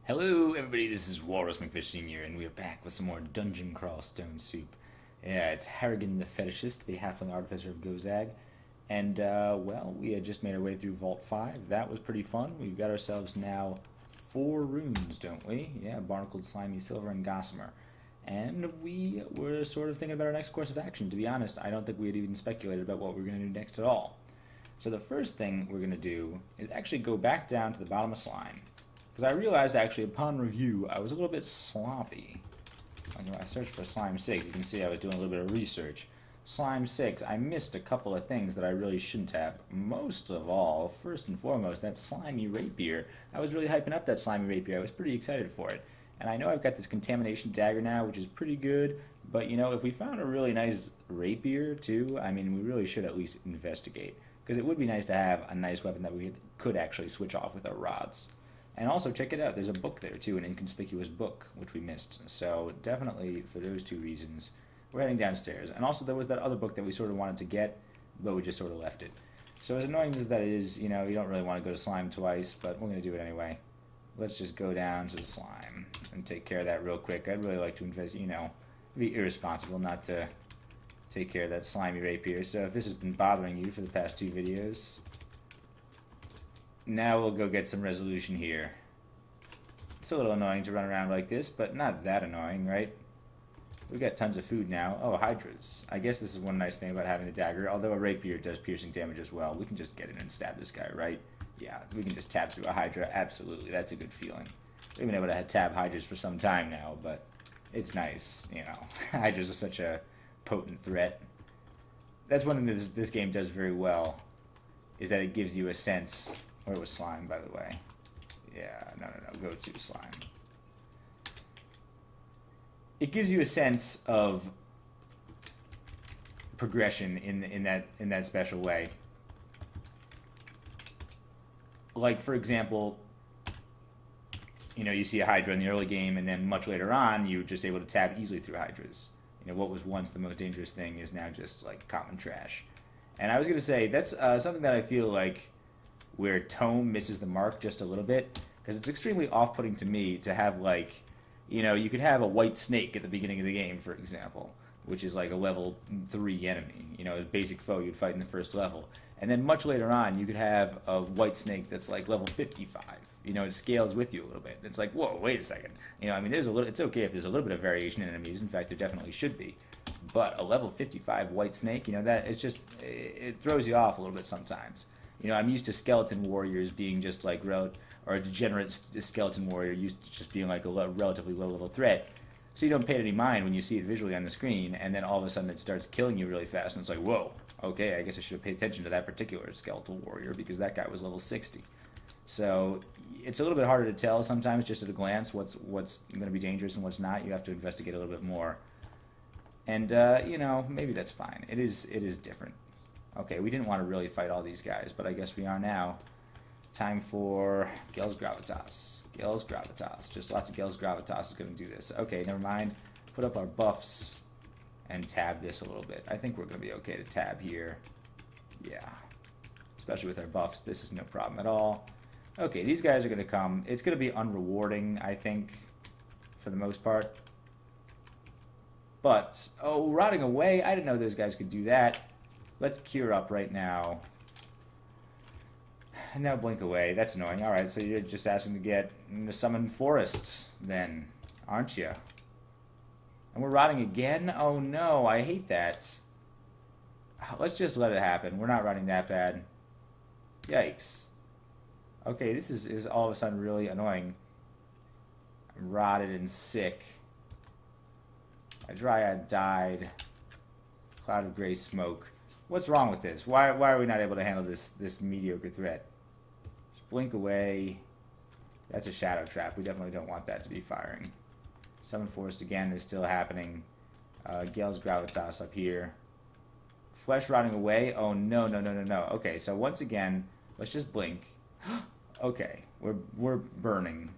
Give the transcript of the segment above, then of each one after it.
Hello, everybody. This is Walrus McFish Sr., and we are back with some more Dungeon Crawl Stone Soup. Yeah, it's Harrigan the Fetishist, the Halfling Artificer of Gozag. And, well, we had just made our way through Vault 5. That was pretty fun. We've got ourselves now 4 runes, don't we? Yeah, Barnacled, Slimy, Silver, and Gossamer. And we were sort of thinking about our next course of action. To be honest, I don't think we had even speculated about what we were going to do next at all. So the first thing we're going to do is actually go back down to the bottom of Slime. Because I realized, actually, upon review, I was a little bit sloppy. When I searched for Slime 6, you can see I was doing a little bit of research. Slime 6, I missed a couple of things that I really shouldn't have. Most of all, first and foremost, that Slimy Rapier. I was really hyping up that Slimy Rapier. I was pretty excited for it. And I know I've got this Contamination Dagger now, which is pretty good. But, you know, if we found a really nice Rapier, too, I mean, we really should at least investigate. Because it would be nice to have a nice weapon that we could actually switch off with our rods. And also, check it out, there's a book there too, an inconspicuous book, which we missed. So definitely, for those two reasons, we're heading downstairs. And also, there was that other book that we sort of wanted to get, but we just sort of left it. So as annoying as that is, you know, you don't really want to go to Slime twice, but we're going to do it anyway. Let's just go down to the Slime and take care of that real quick. I'd really like to invest, you know, be irresponsible not to take care of that Slimy Rapier. So if this has been bothering you for the past 2 videos, now we'll go get some resolution here. It's a little annoying to run around like this, but not that annoying, right? We've got tons of food now. Oh, Hydras. I guess this is one nice thing about having the dagger. Although a rapier does piercing damage as well. We can just get in and stab this guy, right? Yeah, we can just tab through a Hydra. Absolutely, that's a good feeling. We've been able to tab Hydras for some time now, but it's nice, you know. Hydras are such a potent threat. That's one thing this game does very well, is that it gives you a sense. Where was Slime, by the way? Yeah, no, go to Slime. It gives you a sense of progression in that special way. Like, for example, you know, you see a Hydra in the early game, and then much later on, you're just able to tab easily through Hydras. You know, what was once the most dangerous thing is now just, like, common trash. And I was going to say, that's something that I feel like where Tome misses the mark just a little bit, because it's extremely off-putting to me to have, like, you know, you could have a white snake at the beginning of the game, for example, which is like a level 3 enemy, you know, a basic foe you'd fight in the first level. And then much later on, you could have a white snake that's like level 55. You know, it scales with you a little bit. It's like, whoa, wait a second. You know, I mean, it's okay if there's a little bit of variation in enemies. In fact, there definitely should be. But a level 55 white snake, you know, that it's just, it throws you off a little bit sometimes. You know, I'm used to skeleton warriors being just like or a degenerate skeleton warrior used to just being like a relatively low-level threat. So you don't pay it any mind when you see it visually on the screen, and then all of a sudden it starts killing you really fast, and it's like, whoa, okay, I guess I should have paid attention to that particular skeletal warrior because that guy was level 60. So it's a little bit harder to tell sometimes just at a glance what's going to be dangerous and what's not. You have to investigate a little bit more. And, you know, maybe that's fine. It is different. Okay, we didn't want to really fight all these guys, but I guess we are now. Time for Gels Gravitas. Gels Gravitas. Just lots of Gels Gravitas is going to do this. Okay, never mind. Put up our buffs and tab this a little bit. I think we're going to be okay to tab here. Yeah. Especially with our buffs, this is no problem at all. Okay, these guys are going to come. It's going to be unrewarding, I think, for the most part. But, oh, rotting away. I didn't know those guys could do that. Let's cure up right now. And now blink away. That's annoying. Alright, so you're just asking to get into Summon Forests, then, aren't you? And we're rotting again? Oh no, I hate that. Let's just let it happen. We're not rotting that bad. Yikes. Okay, this is all of a sudden really annoying. I'm rotted and sick. My dryad died. Cloud of gray smoke. What's wrong with this? Why are we not able to handle this mediocre threat? Just blink away. That's a shadow trap. We definitely don't want that to be firing. Summon Forest again is still happening. Gales Gravitas up here. Flesh rotting away. Oh no. Okay, so once again, let's just blink. Okay, we're burning.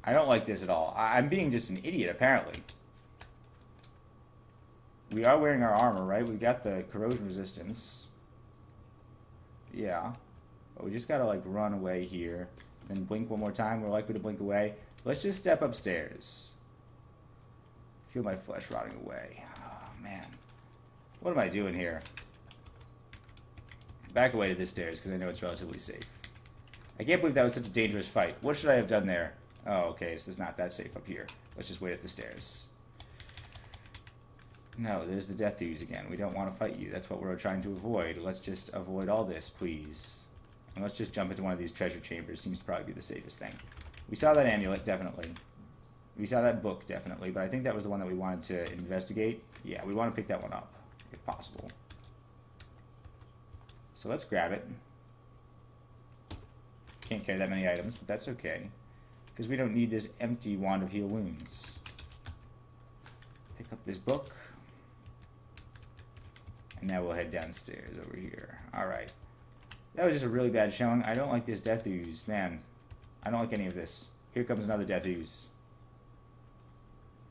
I don't like this at all. I'm being just an idiot apparently. We are wearing our armor, right? We got the corrosion resistance. Yeah. But we just gotta, like, run away here. then blink one more time. We're likely to blink away. Let's just step upstairs. Feel my flesh rotting away. Oh, man. What am I doing here? Back away to the stairs, because I know it's relatively safe. I can't believe that was such a dangerous fight. What should I have done there? Oh, okay, so it's not that safe up here. Let's just wait at the stairs. No, there's the death ooze again. We don't want to fight you. That's what we're trying to avoid. Let's just avoid all this, please. And let's just jump into one of these treasure chambers. Seems to probably be the safest thing. We saw that amulet, definitely. We saw that book, definitely. But I think that was the one that we wanted to investigate. Yeah, we want to pick that one up, if possible. So let's grab it. Can't carry that many items, but that's okay. Because we don't need this empty wand of heal wounds. Pick up this book. And now we'll head downstairs over here. Alright. That was just a really bad showing. I don't like this death ooze. Man, I don't like any of this. Here comes another death ooze.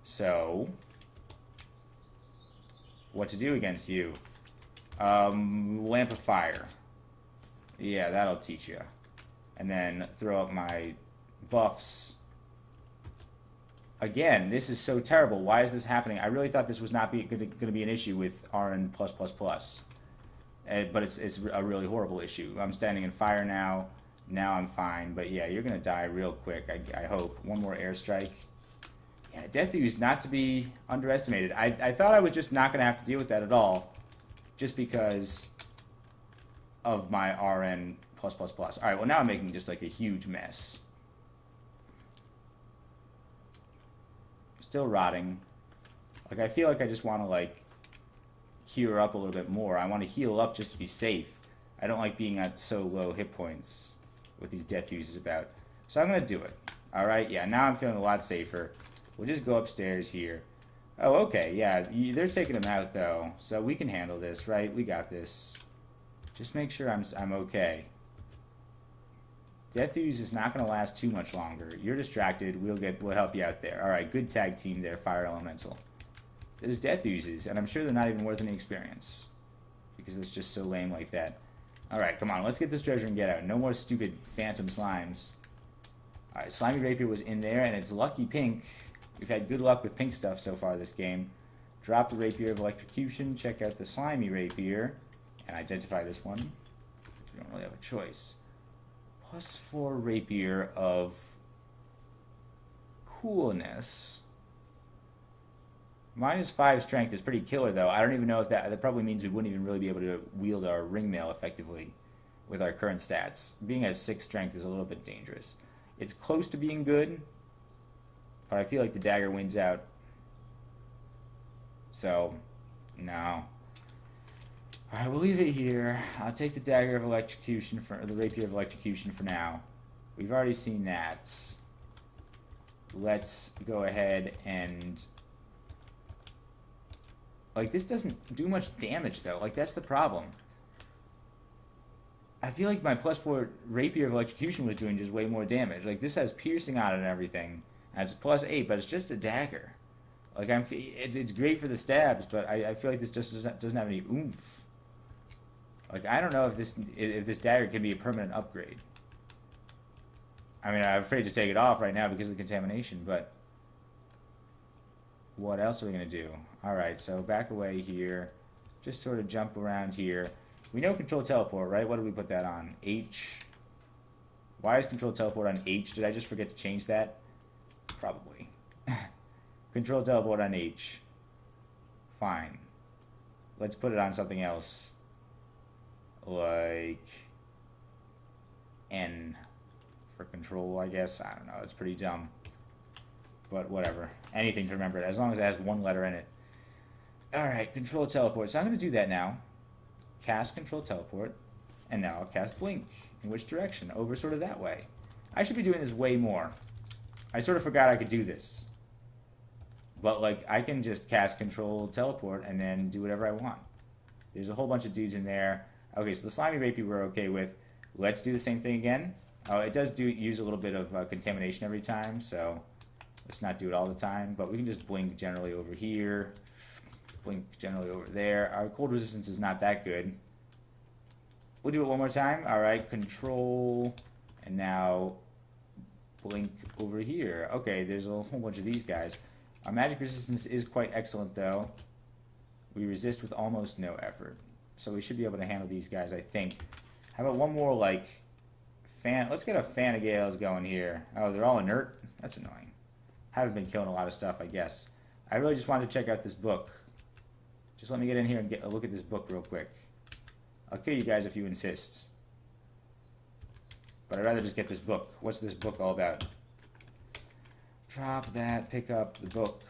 So, what to do against you? Lamp of fire. Yeah, that'll teach you. And then throw up my buffs. Again, this is so terrible. Why is this happening? I really thought this was not going to be an issue with RN+++. But it's a really horrible issue. I'm standing in fire now. Now I'm fine. But yeah, you're going to die real quick, I hope. One more airstrike. Yeah, Death Ooze, not to be underestimated. I thought I was just not going to have to deal with that at all. Just because of my RN+++. Alright, well now I'm making just like a huge mess. Still rotting. Like, I feel like I just want to, like, cure up a little bit more. I want to heal up just to be safe. I don't like being at so low hit points with these death uses about. So I'm going to do it. Alright, yeah, now I'm feeling a lot safer. We'll just go upstairs here. Oh, okay, yeah, they're taking him out, though. So we can handle this, right? We got this. Just make sure I'm okay. Death Ooze is not going to last too much longer. You're distracted. We'll help you out there. All right, good tag team there, Fire Elemental. There's Death Oozes, and I'm sure they're not even worth any experience because it's just so lame like that. All right, come on, let's get this treasure and get out. No more stupid phantom slimes. All right, Slimy Rapier was in there, and it's lucky pink. We've had good luck with pink stuff so far this game. Drop the Rapier of Electrocution. Check out the Slimy Rapier and identify this one. We don't really have a choice. +4 Rapier of Coolness. -5 Strength is pretty killer, though. I don't even know if that probably means we wouldn't even really be able to wield our ringmail effectively with our current stats. Being at 6 Strength is a little bit dangerous. It's close to being good, but I feel like the dagger wins out. So, no. Alright, we'll leave it here. I'll take the Dagger of Electrocution the Rapier of Electrocution for now. We've already seen that. Let's go ahead and... Like, this doesn't do much damage, though. Like, that's the problem. I feel like my +4 Rapier of Electrocution was doing just way more damage. Like, this has piercing on it and everything. And it's +8, but it's just a dagger. Like, it's great for the stabs, but I feel like this just doesn't have any oomph. Like, I don't know if this dagger can be a permanent upgrade. I mean, I'm afraid to take it off right now because of the contamination, but what else are we going to do? Alright, so back away here. Just sort of jump around here. We know Control Teleport, right? What did we put that on? H. Why is Control Teleport on H? Did I just forget to change that? Probably. Control Teleport on H. Fine. Let's put it on something else. Like N for control, I guess. I don't know. It's pretty dumb. But whatever. Anything to remember it, as long as it has one letter in it. Alright, Control Teleport. So I'm going to do that now. Cast Control Teleport. And now I'll cast Blink. In which direction? Over sort of that way. I should be doing this way more. I sort of forgot I could do this. But, like, I can just cast Control Teleport and then do whatever I want. There's a whole bunch of dudes in there. Okay, so the Slimy Rapier we're okay with. Let's do the same thing again. Oh, it does use a little bit of contamination every time, so let's not do it all the time. But we can just blink generally over here. Blink generally over there. Our cold resistance is not that good. We'll do it one more time. Alright, Control. And now blink over here. Okay, there's a whole bunch of these guys. Our magic resistance is quite excellent, though. We resist with almost no effort. So we should be able to handle these guys, I think. How about one more, like, fan? Let's get a fan of gales going here. Oh, they're all inert? That's annoying. Haven't been killing a lot of stuff, I guess. I really just wanted to check out this book. Just let me get in here and get a look at this book real quick. I'll kill you guys if you insist. But I'd rather just get this book. What's this book all about? Drop that, pick up the book.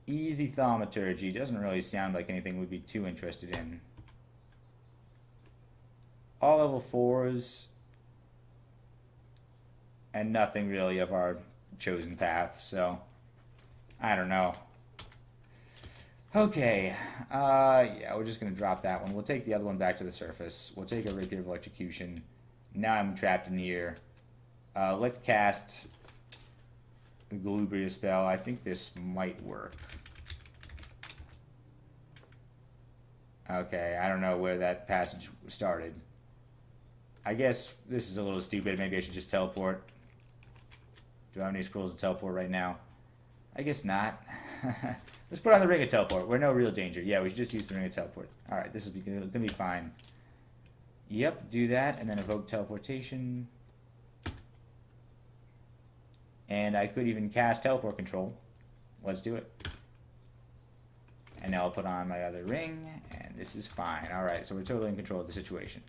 Easy thaumaturgy. Doesn't really sound like anything we'd be too interested in. All level 4s. And nothing really of our chosen path, so I don't know. Okay, yeah, we're just going to drop that one. We'll take the other one back to the surface. We'll take a Rapier of Electrocution. Now I'm trapped in here. Let's cast the Galubria spell. I think this might work. Okay, I don't know where that passage started. I guess this is a little stupid. Maybe I should just teleport. Do I have any scrolls to teleport right now? I guess not. Let's put on the Ring of Teleport. We're no real danger. Yeah, we should just use the Ring of Teleport. Alright, this is going to be fine. Yep, do that, and then evoke teleportation. And I could even cast Teleport Control. Let's do it. And now I'll put on my other ring, and this is fine. Alright, so we're totally in control of the situation.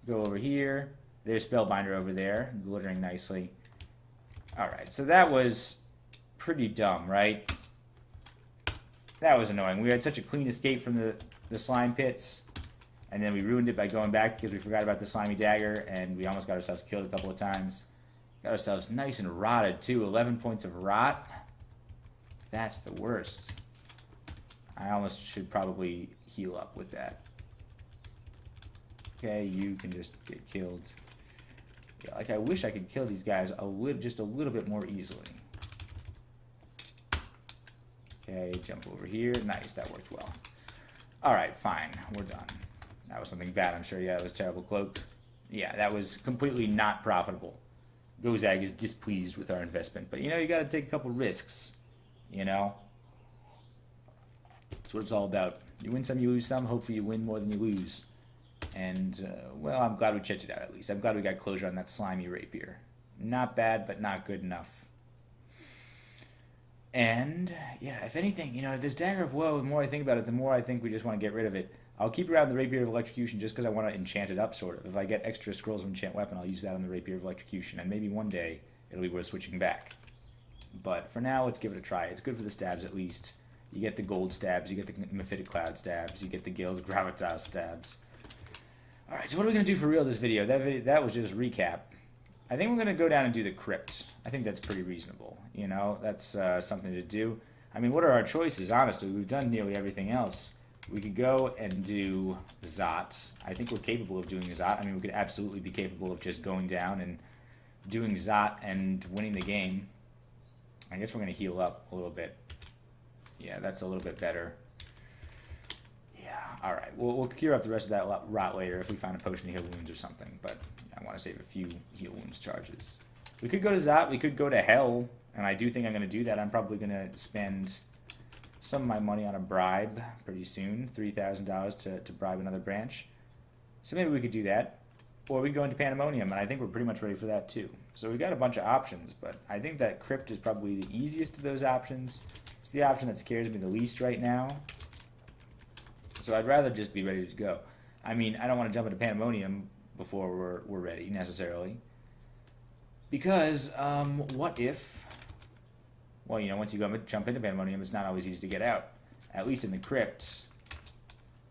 Go over here. There's Spellbinder over there, glittering nicely. Alright, so that was pretty dumb, right? That was annoying. We had such a clean escape from the slime pits, and then we ruined it by going back because we forgot about the slimy dagger, and we almost got ourselves killed a couple of times. Got ourselves nice and rotted, too. 11 points of rot. That's the worst. I almost should probably heal up with that. Okay, you can just get killed. Yeah, like I wish I could kill these guys just a little bit more easily. Okay, jump over here. Nice, that worked well. Alright, fine. We're done. That was something bad, I'm sure. Yeah, it was terrible cloak. Yeah, that was completely not profitable. Gozag is displeased with our investment. But, you know, you gotta take a couple risks. You know? That's what it's all about. You win some, you lose some. Hopefully you win more than you lose. And, well, I'm glad we checked it out, at least. I'm glad we got closure on that slimy rapier. Not bad, but not good enough. And, yeah, if anything, you know, this Dagger of Woe, the more I think about it, the more I think we just want to get rid of it. I'll keep around the Rapier of Electrocution just because I want to enchant it up, sort of. If I get extra scrolls of enchant weapon, I'll use that on the Rapier of Electrocution, and maybe one day it'll be worth switching back. But for now, let's give it a try. It's good for the stabs, at least. You get the gold stabs, you get the Mephitic Cloud stabs, you get the Gale's Gravitas stabs. Alright, so what are we going to do for real this video? That was just recap. I think we're going to go down and do the crypt. I think that's pretty reasonable. You know, that's something to do. I mean, what are our choices, honestly? We've done nearly everything else. We could go and do Zot. I think we're capable of doing Zot. I mean, we could absolutely be capable of just going down and doing Zot and winning the game. I guess we're going to heal up a little bit. Yeah, that's a little bit better. Yeah, alright. We'll cure up the rest of that rot later if we find a potion to heal wounds or something. But I want to save a few heal wounds charges. We could go to Zot. We could go to Hell. And I do think I'm going to do that. I'm probably going to spend some of my money on a bribe pretty soon. $3,000 to bribe another branch. So maybe we could do that. Or we could go into Pandemonium, and I think we're pretty much ready for that too. So we've got a bunch of options, but I think that Crypt is probably the easiest of those options. It's the option that scares me the least right now. So I'd rather just be ready to go. I mean, I don't want to jump into Pandemonium before we're ready, necessarily. Because, what if... Well, you know, once you jump into Pandemonium, it's not always easy to get out. At least in the Crypt,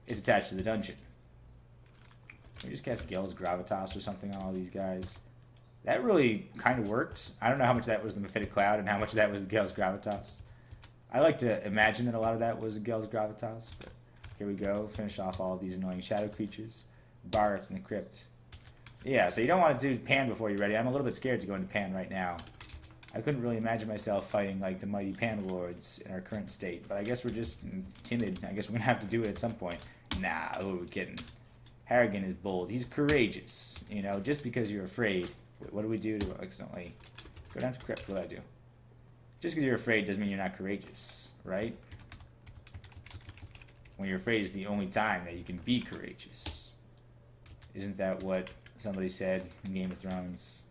it's attached to the dungeon. Can we just cast Gale's Gravitas or something on all these guys? That really kind of worked. I don't know how much that was the Mephitic Cloud and how much of that was the Gale's Gravitas. I like to imagine that a lot of that was the Gale's Gravitas, but here we go. Finish off all of these annoying shadow creatures. Barret's in the Crypt. Yeah, so you don't want to do Pan before you're ready. I'm a little bit scared to go into Pan right now. I couldn't really imagine myself fighting like the mighty Pan Lords in our current state, but I guess we're just timid. I guess we're going to have to do it at some point. Nah, who are we kidding? Harrigan is bold. He's courageous. You know, just because you're afraid, Wait, what do we do to accidentally go down to crypt? What do I do? Just because you're afraid doesn't mean you're not courageous, right? When you're afraid is the only time that you can be courageous. Isn't that what somebody said in Game of Thrones?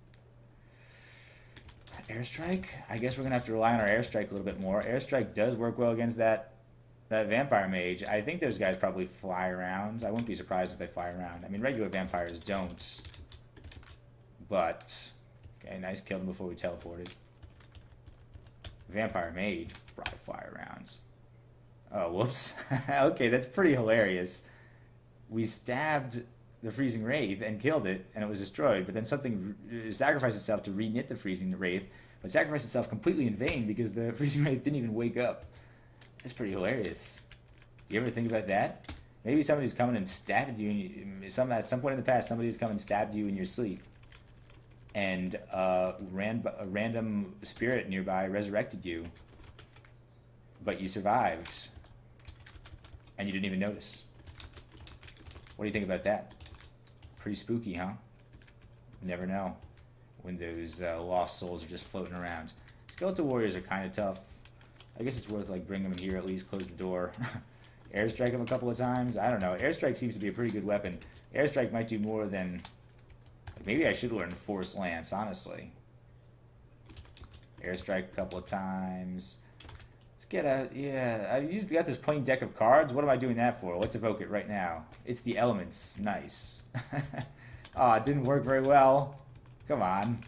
Airstrike? I guess we're going to have to rely on our airstrike a little bit more. Airstrike does work well against that vampire mage. I think those guys probably fly around. I wouldn't be surprised if they fly around. I mean, regular vampires don't. But, okay, nice, killed him before we teleported. Vampire mage probably fly around. Oh, whoops. Okay, that's pretty hilarious. We stabbed the freezing wraith and killed it, and it was destroyed, but then something sacrificed itself to re-knit the freezing wraith, but sacrificed itself completely in vain because the freezing wraith didn't even wake up. That's pretty hilarious. You ever think about that? Maybe somebody's coming and stabbed you, at some point in the past, somebody's come and stabbed you in your sleep, and a random spirit nearby resurrected you, but you survived, and you didn't even notice. What do you think about that? Pretty spooky, huh? You never know when those lost souls are just floating around. Skeletal warriors are kind of tough. I guess it's worth like bringing them in here, at least close the door. Airstrike them a couple of times. I don't know. Airstrike seems to be a pretty good weapon. Airstrike might do more than... Maybe I should learn Force Lance, honestly. Airstrike a couple of times. Let's get a... Yeah, I got this plain deck of cards. What am I doing that for? Let's evoke it right now. It's the elements. Nice. Oh, it didn't work very well. Come on.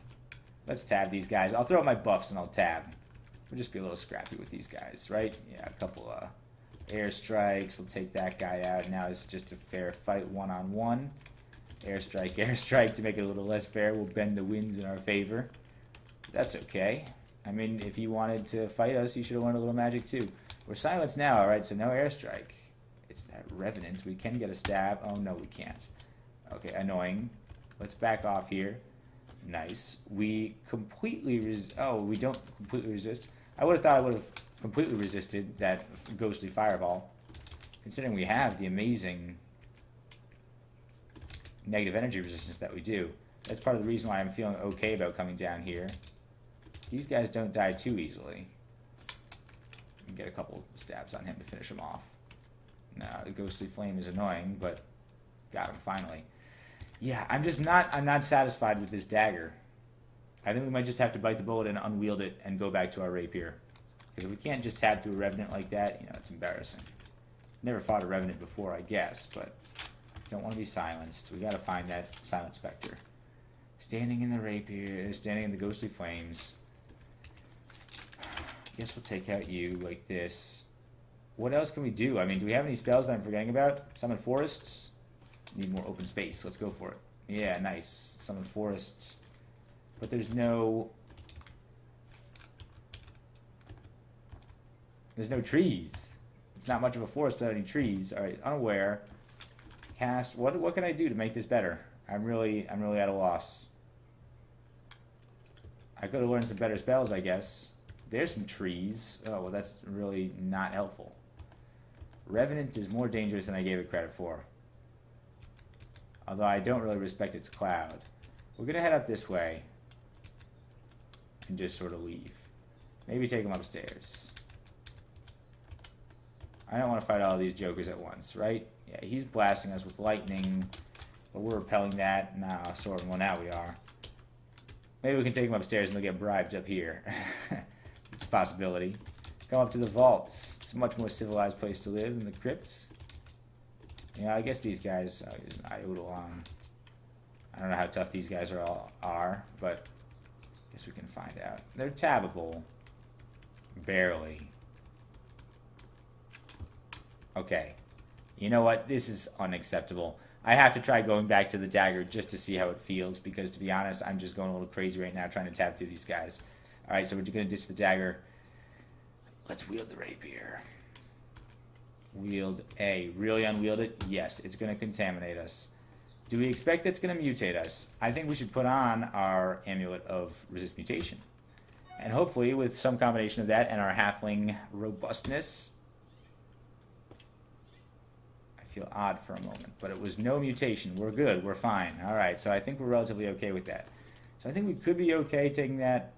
Let's tab these guys. I'll throw out my buffs and I'll tab. We'll just be a little scrappy with these guys, right? Yeah, a couple airstrikes. We'll take that guy out. Now it's just a fair fight one-on-one. Airstrike, airstrike. To make it a little less fair, we'll bend the winds in our favor. That's okay. I mean, if you wanted to fight us, you should have learned a little magic too. We're silenced now, alright, so no airstrike. It's that Revenant. We can get a stab. Oh, no, we can't. Okay, annoying. Let's back off here. Nice. We completely we don't completely resist. I would have thought I would have completely resisted that ghostly fireball. Considering we have the amazing negative energy resistance that we do. That's part of the reason why I'm feeling okay about coming down here. These guys don't die too easily. Get a couple stabs on him to finish him off. Now, the ghostly flame is annoying, but got him finally. Yeah, I'm not satisfied with this dagger. I think we might just have to bite the bullet and unwield it and go back to our rapier. Because if we can't just tab through a Revenant like that, you know, it's embarrassing. Never fought a Revenant before, I guess, but don't want to be silenced. We gotta find that silent specter. Standing in the rapier, standing in the ghostly flames. I guess we'll take out you like this. What else can we do? I mean, do we have any spells that I'm forgetting about? Summon forests? Need more open space. Let's go for it. Yeah, nice. Summon forests. But there's no trees. It's not much of a forest without any trees. Alright, unaware. Cast. What can I do to make this better? I'm really at a loss. I could have learned some better spells, I guess. There's some trees. Oh, well, that's really not helpful. Revenant is more dangerous than I gave it credit for. Although I don't really respect its cloud. We're going to head up this way. And just sort of leave. Maybe take them upstairs. I don't want to fight all of these jokers at once, right? Yeah, he's blasting us with lightning. But we're repelling that. Nah, sort of. Well, now we are. Maybe we can take them upstairs and they'll get bribed up here. It's a possibility. Come up to the vaults. It's a much more civilized place to live than the crypts. Yeah, I guess these guys is an Eidolon. I don't know how tough these guys are, but I guess we can find out. They're tabbable. Barely. Okay. You know what? This is unacceptable. I have to try going back to the dagger just to see how it feels, because to be honest, I'm just going a little crazy right now trying to tab through these guys. Alright, so we're going to ditch the dagger. Let's wield the rapier. Wield A. Really unwield it? Yes, it's going to contaminate us. Do we expect it's going to mutate us? I think we should put on our Amulet of Resist Mutation. And hopefully, with some combination of that and our Halfling Robustness... I feel odd for a moment, but it was no mutation. We're good. We're fine. Alright, so I think we're relatively okay with that. So I think we could be okay taking that,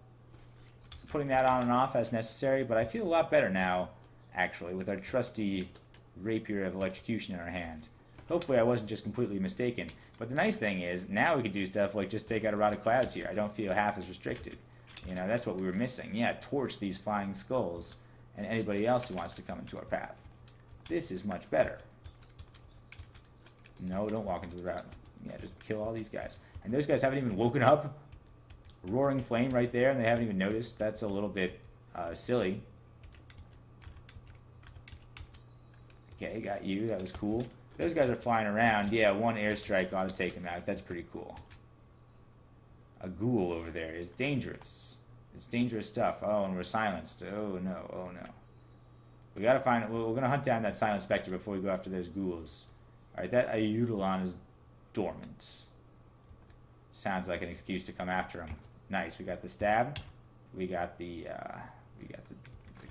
putting that on and off as necessary, but I feel a lot better now, actually, with our trusty rapier of electrocution in our hand. Hopefully I wasn't just completely mistaken. But the nice thing is, now we can do stuff like just take out a rod of clouds here. I don't feel half as restricted. You know, that's what we were missing. Yeah, torch these flying skulls and anybody else who wants to come into our path. This is much better. No, don't walk into the route. Yeah, just kill all these guys. And those guys haven't even woken up. Roaring flame right there, and they haven't even noticed. That's a little bit silly. Okay, got you. That was cool. Those guys are flying around. Yeah, one airstrike ought to take them out. That's pretty cool. A ghoul over there is dangerous. It's dangerous stuff. Oh, and we're silenced. Oh, no. Oh, no. We gotta find it. We're gonna hunt down that silent specter before we go after those ghouls. Alright, that Eudolon is dormant. Sounds like an excuse to come after him. Nice. We got the stab. We got the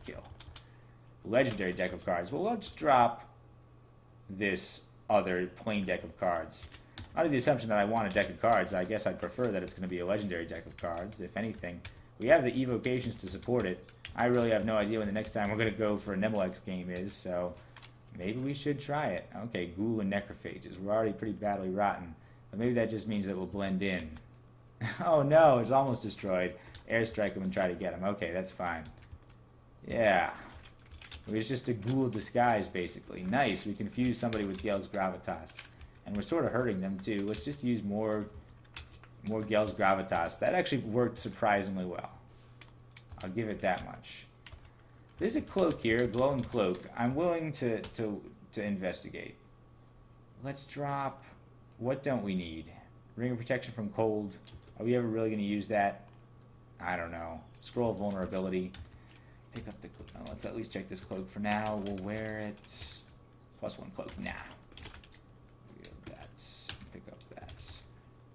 kill. Legendary deck of cards. Well, let's drop this other plain deck of cards. Under the assumption that I want a deck of cards, I guess I'd prefer that it's going to be a legendary deck of cards, if anything. We have the evocations to support it. I really have no idea when the next time we're going to go for a Nemolex game is, so maybe we should try it. Okay, Ghoul and Necrophages. We're already pretty badly rotten, but maybe that just means that we'll blend in. Oh no, it's almost destroyed. Airstrike him and try to get him. Okay, that's fine. Yeah. It was just a Ghoul disguise, basically. Nice, we confused somebody with Gale's Gravitas. And we're sort of hurting them, too. Let's just use more Gale's Gravitas. That actually worked surprisingly well. I'll give it that much. There's a cloak here, a glowing cloak. I'm willing to investigate. Let's drop... What don't we need? Ring of Protection from Cold. Are we ever really going to use that? I don't know. Scroll of Vulnerability. Pick up the cloak. Oh, let's at least check this cloak for now. We'll wear it. +1 cloak. Nah. That's. Pick up that.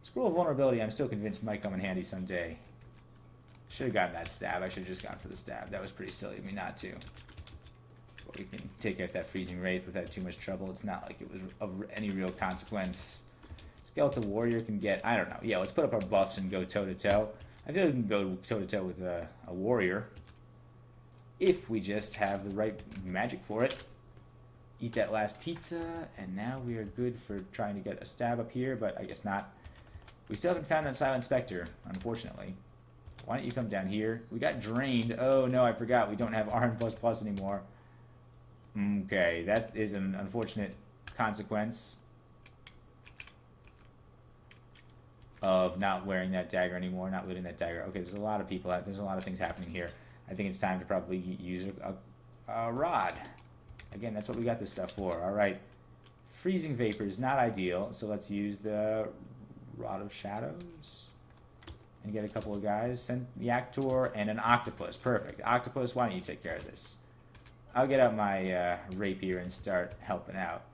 Scroll of Vulnerability, I'm still convinced might come in handy someday. Should have gotten that stab. I should have just gone for the stab. That was pretty silly of me not to. But we can take out that Freezing Wraith without too much trouble. It's not like it was of any real consequence. Skeletal Warrior can get... I don't know. Yeah, let's put up our buffs and go toe-to-toe. I feel like we can go toe-to-toe with a warrior. If we just have the right magic for it. Eat that last pizza, and now we are good for trying to get a stab up here, but I guess not. We still haven't found that Silent Spectre, unfortunately. Why don't you come down here? We got drained. Oh, no, I forgot. We don't have RN++ anymore. Okay, that is an unfortunate consequence of not wearing that dagger anymore, not looting that dagger. Okay, there's a lot of people, there's a lot of things happening here. I think it's time to probably use a rod. Again, that's what we got this stuff for. Alright, Freezing Vapor is not ideal, so let's use the Rod of Shadows and get a couple of guys. Send the Actor and an Octopus. Perfect. Octopus, why don't you take care of this? I'll get out my rapier and start helping out.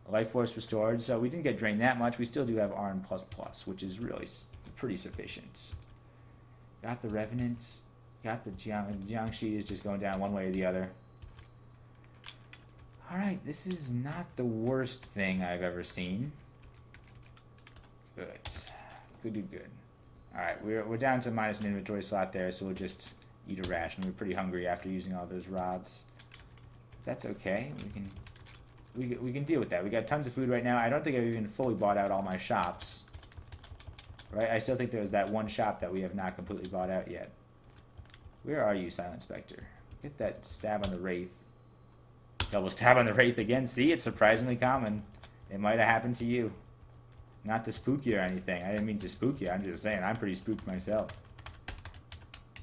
Life Force restored, so we didn't get drained that much. We still do have RN++, which is really pretty sufficient. Got the Revenant, got the Jiangxi is just going down one way or the other. Alright, this is not the worst thing I've ever seen. Good. Good. Alright, we're down to minus an inventory slot there, so we'll just eat a ration. We're pretty hungry after using all those rods. That's okay. We can deal with that. We got tons of food right now. I don't think I've even fully bought out all my shops. Right? I still think there's that one shop that we have not completely bought out yet. Where are you, Silent Spectre? Get that stab on the Wraith. Double stab on the Wraith again. See, it's surprisingly common. It might have happened to you. Not to spook you or anything. I didn't mean to spook you. I'm just saying I'm pretty spooked myself.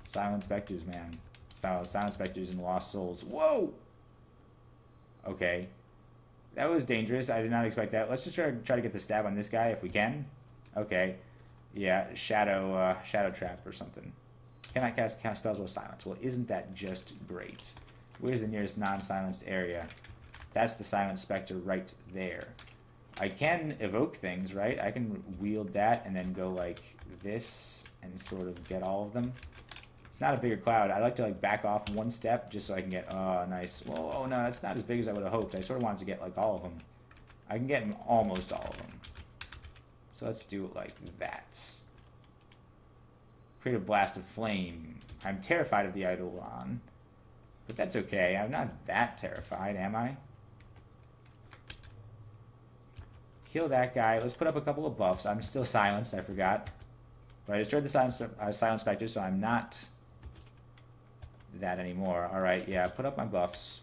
Silent Spectres, man. Silent Spectres and Lost Souls. Whoa! Okay. That was dangerous. I did not expect that. Let's just try to get the stab on this guy if we can. Okay. Yeah, Shadow Trap or something. Cannot cast spells with silence. Well, isn't that just great? Where's the nearest non-silenced area? That's the Silent Spectre right there. I can evoke things, right? I can wield that and then go like this and sort of get all of them. It's not a bigger cloud. I'd like to like back off one step just so I can get, oh, nice. Well, oh no, that's not as big as I would have hoped. I sort of wanted to get like all of them. I can get almost all of them. So let's do it like that. Create a blast of flame. I'm terrified of the Eidolon, but that's okay. I'm not that terrified, am I? Kill that guy. Let's put up a couple of buffs. I'm still silenced, I forgot. But I destroyed the silent specter, so I'm not that anymore. Alright, yeah, put up my buffs.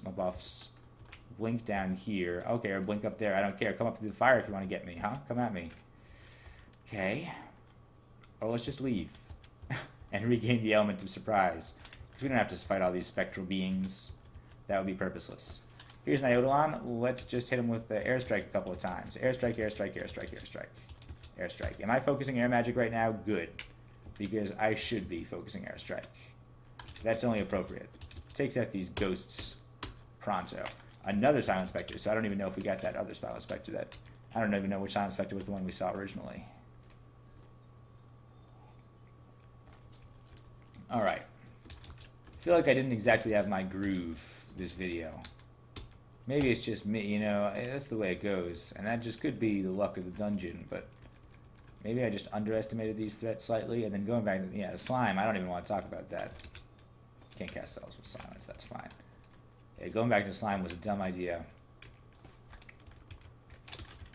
Blink down here. Okay, or blink up there. I don't care. Come up to the fire if you want to get me, huh? Come at me. Okay. Or let's just leave. And regain the element of surprise. Because we don't have to fight all these spectral beings. That would be purposeless. Here's an Eidolon. Let's just hit him with the airstrike a couple of times. Airstrike, airstrike, airstrike, airstrike. Airstrike. Am I focusing air magic right now? Good. Because I should be focusing airstrike. That's only appropriate. Takes out these ghosts pronto. Another Silent Spectre, so I don't even know if we got that other Silent Spectre that... I don't even know which Silent Spectre was the one we saw originally. Alright. I feel like I didn't exactly have my groove this video. Maybe it's just me, you know, that's the way it goes. And that just could be the luck of the dungeon, but... Maybe I just underestimated these threats slightly, and then going back to, yeah, slime, I don't even want to talk about that. Can't cast spells with silence, that's fine. Yeah, going back to slime was a dumb idea.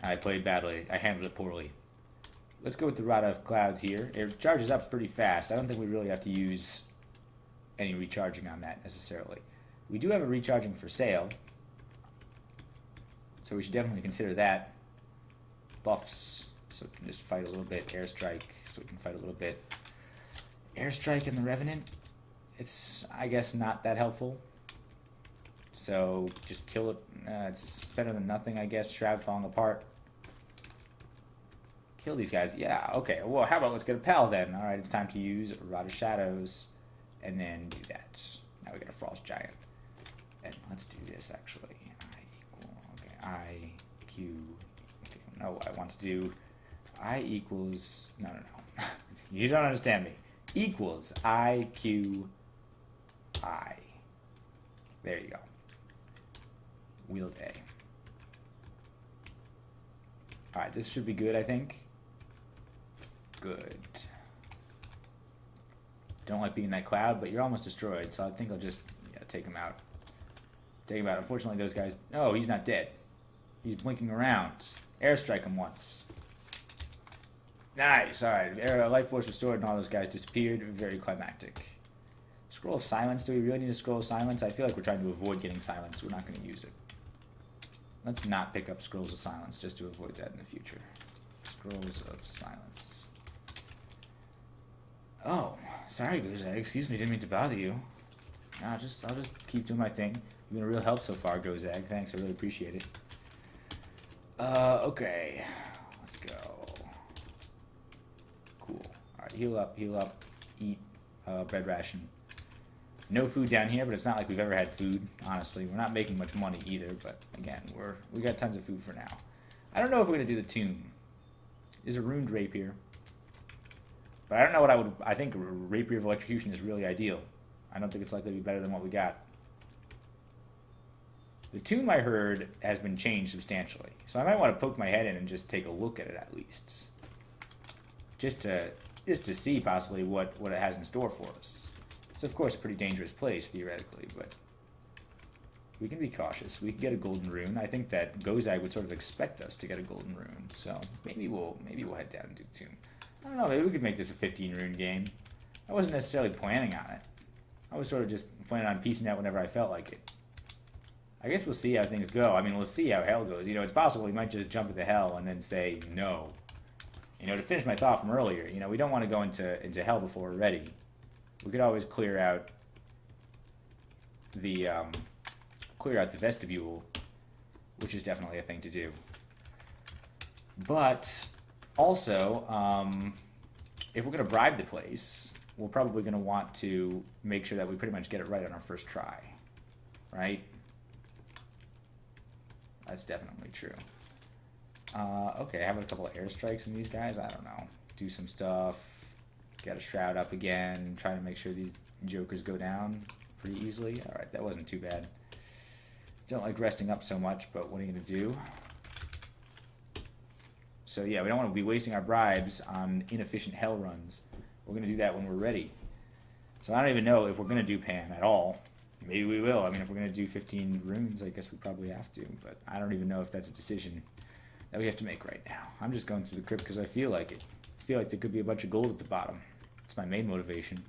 I played badly. I handled it poorly. Let's go with the Rod of Clouds here. It charges up pretty fast. I don't think we really have to use any recharging on that necessarily. We do have a recharging for sale, so we should definitely consider that. Buffs, so we can just fight a little bit. Airstrike, so we can fight a little bit. Airstrike and the Revenant, it's, I guess, not that helpful. So just kill it. It's better than nothing, I guess. Shroud falling apart. Kill these guys. Yeah, okay. Well, how about let's get a pal then? Alright, it's time to use Rod of Shadows. And then do that. Now we got a Frost Giant. And let's do this, actually. I equal... Okay, I, Q... Okay, no, I want to do... I equals... No. You don't understand me. Equals I, Q, I. There you go. Wield A. Alright, this should be good, I think. Good. Don't like being in that cloud, but you're almost destroyed, so I think I'll just take him out. Take him out. Unfortunately, those guys... No, he's not dead. He's blinking around. Airstrike him once. Nice, alright. Life Force restored and all those guys disappeared. Very climactic. Scroll of Silence. Do we really need a Scroll of Silence? I feel like we're trying to avoid getting silence, so we're not going to use it. Let's not pick up Scrolls of Silence, just to avoid that in the future. Scrolls of Silence. Oh, sorry, Gozag. Excuse me, didn't mean to bother you. I'll just keep doing my thing. You've been a real help so far, Gozag. Thanks, I really appreciate it. Okay. Let's go. Cool. Alright, heal up, eat bread ration. No food down here, but it's not like we've ever had food, honestly. We're not making much money either, but again, we got tons of food for now. I don't know if we're going to do the tomb. There's a Runed Rapier. But I don't know what I think Rapier of Electrocution is really ideal. I don't think it's likely to be better than what we got. The tomb, I heard, has been changed substantially. So I might want to poke my head in and just take a look at it at least. Just to see possibly what it has in store for us. It's of course a pretty dangerous place theoretically, but we can be cautious. We can get a golden rune. I think that Gozag would sort of expect us to get a golden rune, so maybe we'll head down and do the tomb. I don't know. Maybe we could make this a 15 rune game. I wasn't necessarily planning on it. I was sort of just planning on piecing out whenever I felt like it. I guess we'll see how things go. I mean, we'll see how hell goes. You know, it's possible we might just jump into hell and then say no. You know, to finish my thought from earlier, you know, we don't want to go into hell before we're ready. We could always clear out the vestibule, which is definitely a thing to do. But also, if we're going to bribe the place, we're probably going to want to make sure that we pretty much get it right on our first try, right? That's definitely true. Okay, have a couple of airstrikes in these guys. I don't know. Do some stuff. Get a shroud up again. Try to make sure these jokers go down pretty easily. Alright, that wasn't too bad. Don't like resting up so much, but what are you going to do? So yeah, we don't want to be wasting our bribes on inefficient hell runs. We're going to do that when we're ready. So I don't even know if we're going to do Pan at all. Maybe we will. I mean, if we're going to do 15 runes, I guess we probably have to. But I don't even know if that's a decision that we have to make right now. I'm just going through the crypt because I feel like it. I feel like there could be a bunch of gold at the bottom. It's my main motivation.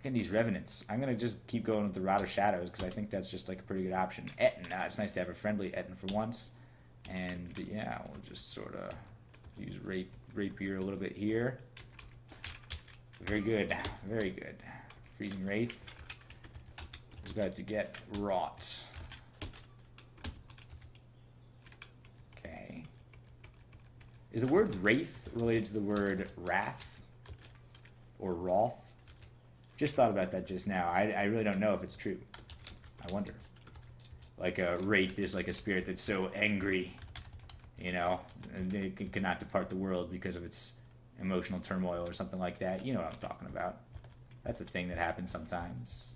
Getting these revenants. I'm going to just keep going with the Rod of Shadows because I think that's just like a pretty good option. Etten. It's nice to have a friendly Etten for once. And yeah, we'll just sort of use Rapier a little bit here. Very good. Very good. Freezing Wraith. We're about to get Wrought. Okay. Is the word Wraith related to the word Wrath? Or Wroth? Just thought about that just now. I really don't know if it's true. I wonder. Like a Wraith is like a spirit that's so angry, you know, and they cannot depart the world because of its emotional turmoil or something like that. You know what I'm talking about. That's a thing that happens sometimes.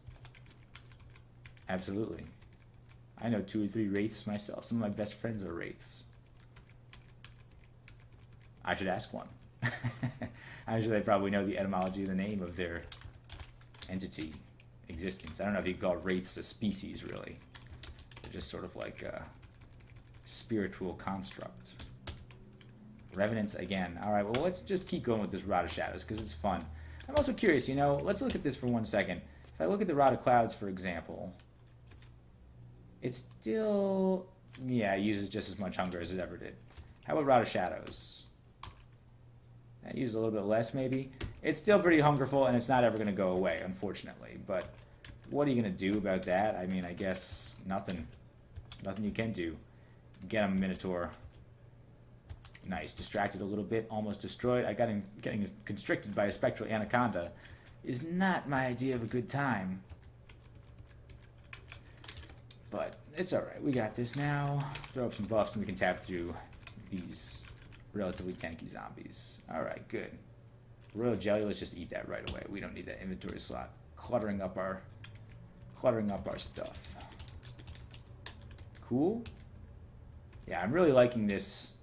Absolutely. I know 2 or 3 Wraiths myself. Some of my best friends are Wraiths. I should ask one. I'm sure they probably know the etymology of the name of their entity existence. I don't know if you could call Wraiths a species, really. They're just sort of like a spiritual construct. Revenants again. All right, well, let's just keep going with this Rod of Shadows because it's fun. I'm also curious, you know, let's look at this for 1 second. If I look at the Rod of Clouds, for example, it still, yeah, it uses just as much hunger as it ever did. How about Rod of Shadows? That uses a little bit less, maybe. It's still pretty hungerful, and it's not ever going to go away, unfortunately. But what are you going to do about that? I mean, I guess nothing. Nothing you can do. Get him, Minotaur. Nice. Distracted a little bit. Almost destroyed. I got him getting constricted by a spectral anaconda. Is not my idea of a good time. But it's alright. We got this now. Throw up some buffs, and we can tap through these relatively tanky zombies. Alright, good. Royal Jelly, let's just eat that right away. We don't need that inventory slot. Cluttering up our stuff. Cool. Yeah, I'm really liking this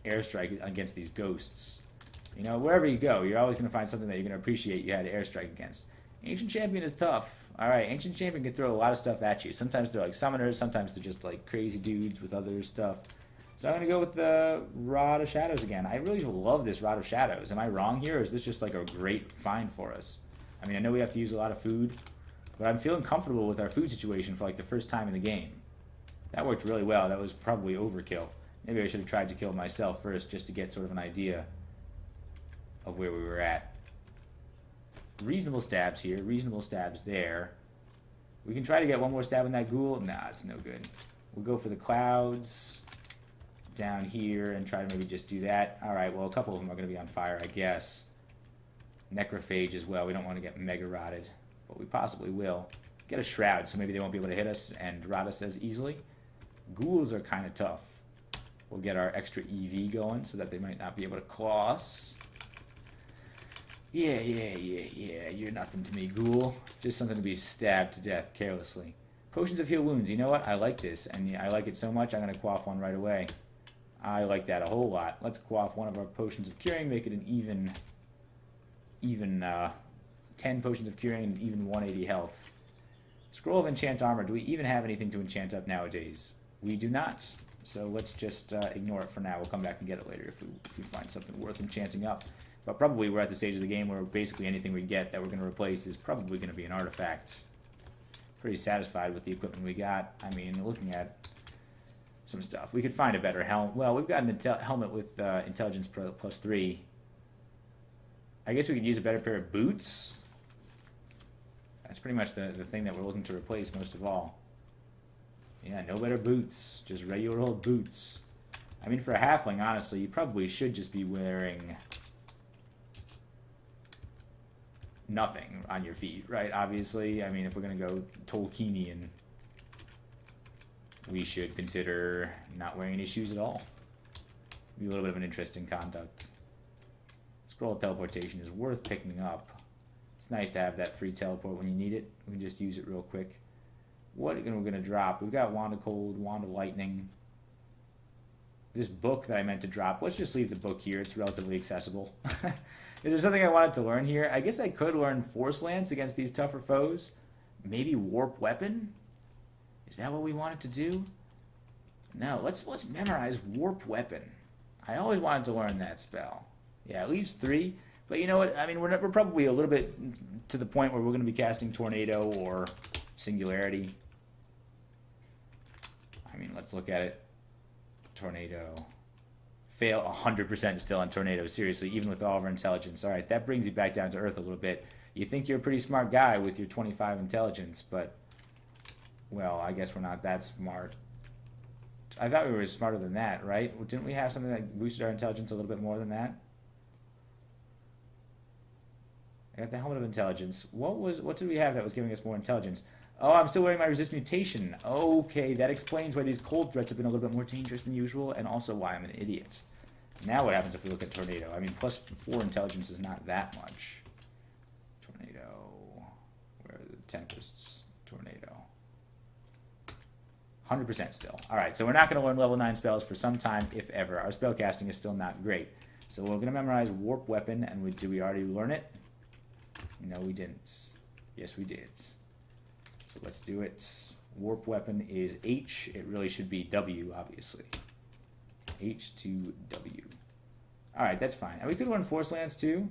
airstrike against these ghosts. You know, wherever you go, you're always going to find something that you're going to appreciate you had to airstrike against. Ancient Champion is tough. Alright, Ancient Champion can throw a lot of stuff at you. Sometimes they're like summoners, sometimes they're just like crazy dudes with other stuff. So I'm going to go with the Rod of Shadows again. I really love this Rod of Shadows. Am I wrong here, or is this just like a great find for us? I mean, I know we have to use a lot of food, but I'm feeling comfortable with our food situation for like the first time in the game. That worked really well. That was probably overkill. Maybe I should have tried to kill myself first just to get sort of an idea of where we were at. Reasonable stabs here. Reasonable stabs there. We can try to get one more stab in that ghoul. Nah, it's no good. We'll go for the clouds down here and try to maybe just do that. Alright, well, a couple of them are going to be on fire, I guess. Necrophage as well. We don't want to get mega rotted, but we possibly will. Get a shroud, so maybe they won't be able to hit us and rot us as easily. Ghouls are kind of tough. We'll get our extra EV going so that they might not be able to claw us. Yeah, you're nothing to me, ghoul. Just something to be stabbed to death carelessly. Potions of heal wounds. You know what? I like this, and I like it so much I'm going to quaff one right away. I like that a whole lot. Let's quaff one of our potions of curing, make it an even 10 potions of curing and even 180 health. Scroll of enchant armor. Do we even have anything to enchant up nowadays? We do not. So let's just ignore it for now. We'll come back and get it later if we find something worth enchanting up. But probably we're at the stage of the game where basically anything we get that we're going to replace is probably going to be an artifact. Pretty satisfied with the equipment we got. I mean, looking at some stuff. We could find a better helmet. Well, we've got an helmet with intelligence plus 3. I guess we could use a better pair of boots. That's pretty much the thing that we're looking to replace most of all. Yeah, no better boots. Just regular old boots. I mean, for a halfling, honestly, you probably should just be wearing nothing on your feet, right? Obviously, I mean, if we're going to go Tolkienian, we should consider not wearing any shoes at all. Be a little bit of an interesting conduct. Scroll of teleportation is worth picking up. It's nice to have that free teleport when you need it. We can just use it real quick. What are we going to drop? We've got Wand of Cold, Wand of Lightning. This book that I meant to drop, let's just leave the book here. It's relatively accessible. Is there something I wanted to learn here? I guess I could learn Force Lance against these tougher foes. Maybe Warp Weapon? Is that what we wanted to do? No, let's memorize Warp Weapon. I always wanted to learn that spell. Yeah, it leaves 3. But you know what? I mean, we're probably a little bit to the point where we're going to be casting Tornado or Singularity. I mean, let's look at it. Tornado. Fail 100% still on Tornado. Seriously, even with all of our intelligence. All right, that brings you back down to earth a little bit. You think you're a pretty smart guy with your 25 intelligence, but, well, I guess we're not that smart. I thought we were smarter than that, right? Didn't we have something that boosted our intelligence a little bit more than that? I got the Helmet of Intelligence. What did we have that was giving us more intelligence? Oh, I'm still wearing my Resist Mutation. Okay, that explains why these cold threats have been a little bit more dangerous than usual, and also why I'm an idiot. Now what happens if we look at Tornado? I mean, plus 4 intelligence is not that much. Tornado. Where are the Tempests? Tornado. 100% still. Alright, so we're not going to learn level 9 spells for some time, if ever. Our spell casting is still not great. So we're going to memorize Warp Weapon, and did we already learn it? No, we didn't. Yes, we did. So let's do it. Warp Weapon is H. It really should be W, obviously. H to W. Alright, that's fine. And we could learn Force Lance too.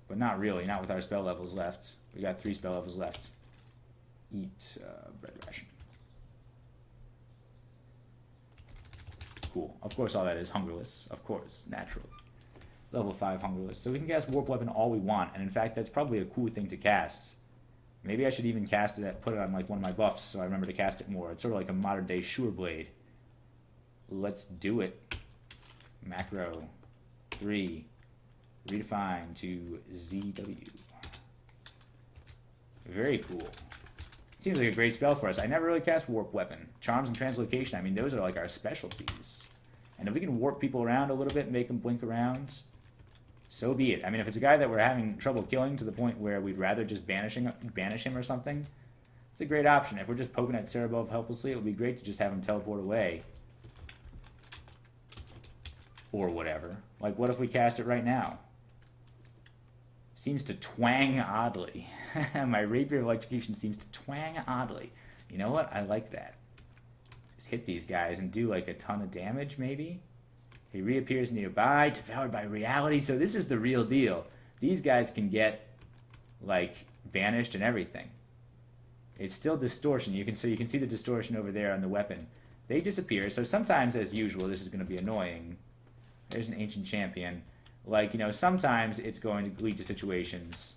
But not really. Not with our spell levels left. We got 3 spell levels left. Eat bread ration. Cool. Of course all that is Hungerless. Of course. Naturally. Level 5 Hungerless. So we can cast Warp Weapon all we want. And in fact, that's probably a cool thing to cast. Maybe I should even cast it, put it on like one of my buffs so I remember to cast it more. It's sort of like a modern day Sure Blade. Let's do it. Macro 3. Redefine to ZW. Very cool. Seems like a great spell for us. I never really cast Warp Weapon. Charms and Translocation, I mean, those are like our specialties. And if we can warp people around a little bit and make them blink around, so be it. I mean, if it's a guy that we're having trouble killing to the point where we'd rather just banish him or something, it's a great option. If we're just poking at Cerebov helplessly, it would be great to just have him teleport away. Or whatever. Like, what if we cast it right now? Seems to twang oddly. My Rapier of Electrocution seems to twang oddly. You know what? I like that. Just hit these guys and do like a ton of damage, maybe? He reappears nearby, devoured by reality. So this is the real deal. These guys can get, like, banished and everything. It's still distortion. You can see the distortion over there on the weapon. They disappear. So sometimes, as usual, this is going to be annoying. There's an Ancient Champion. Like, you know, sometimes it's going to lead to situations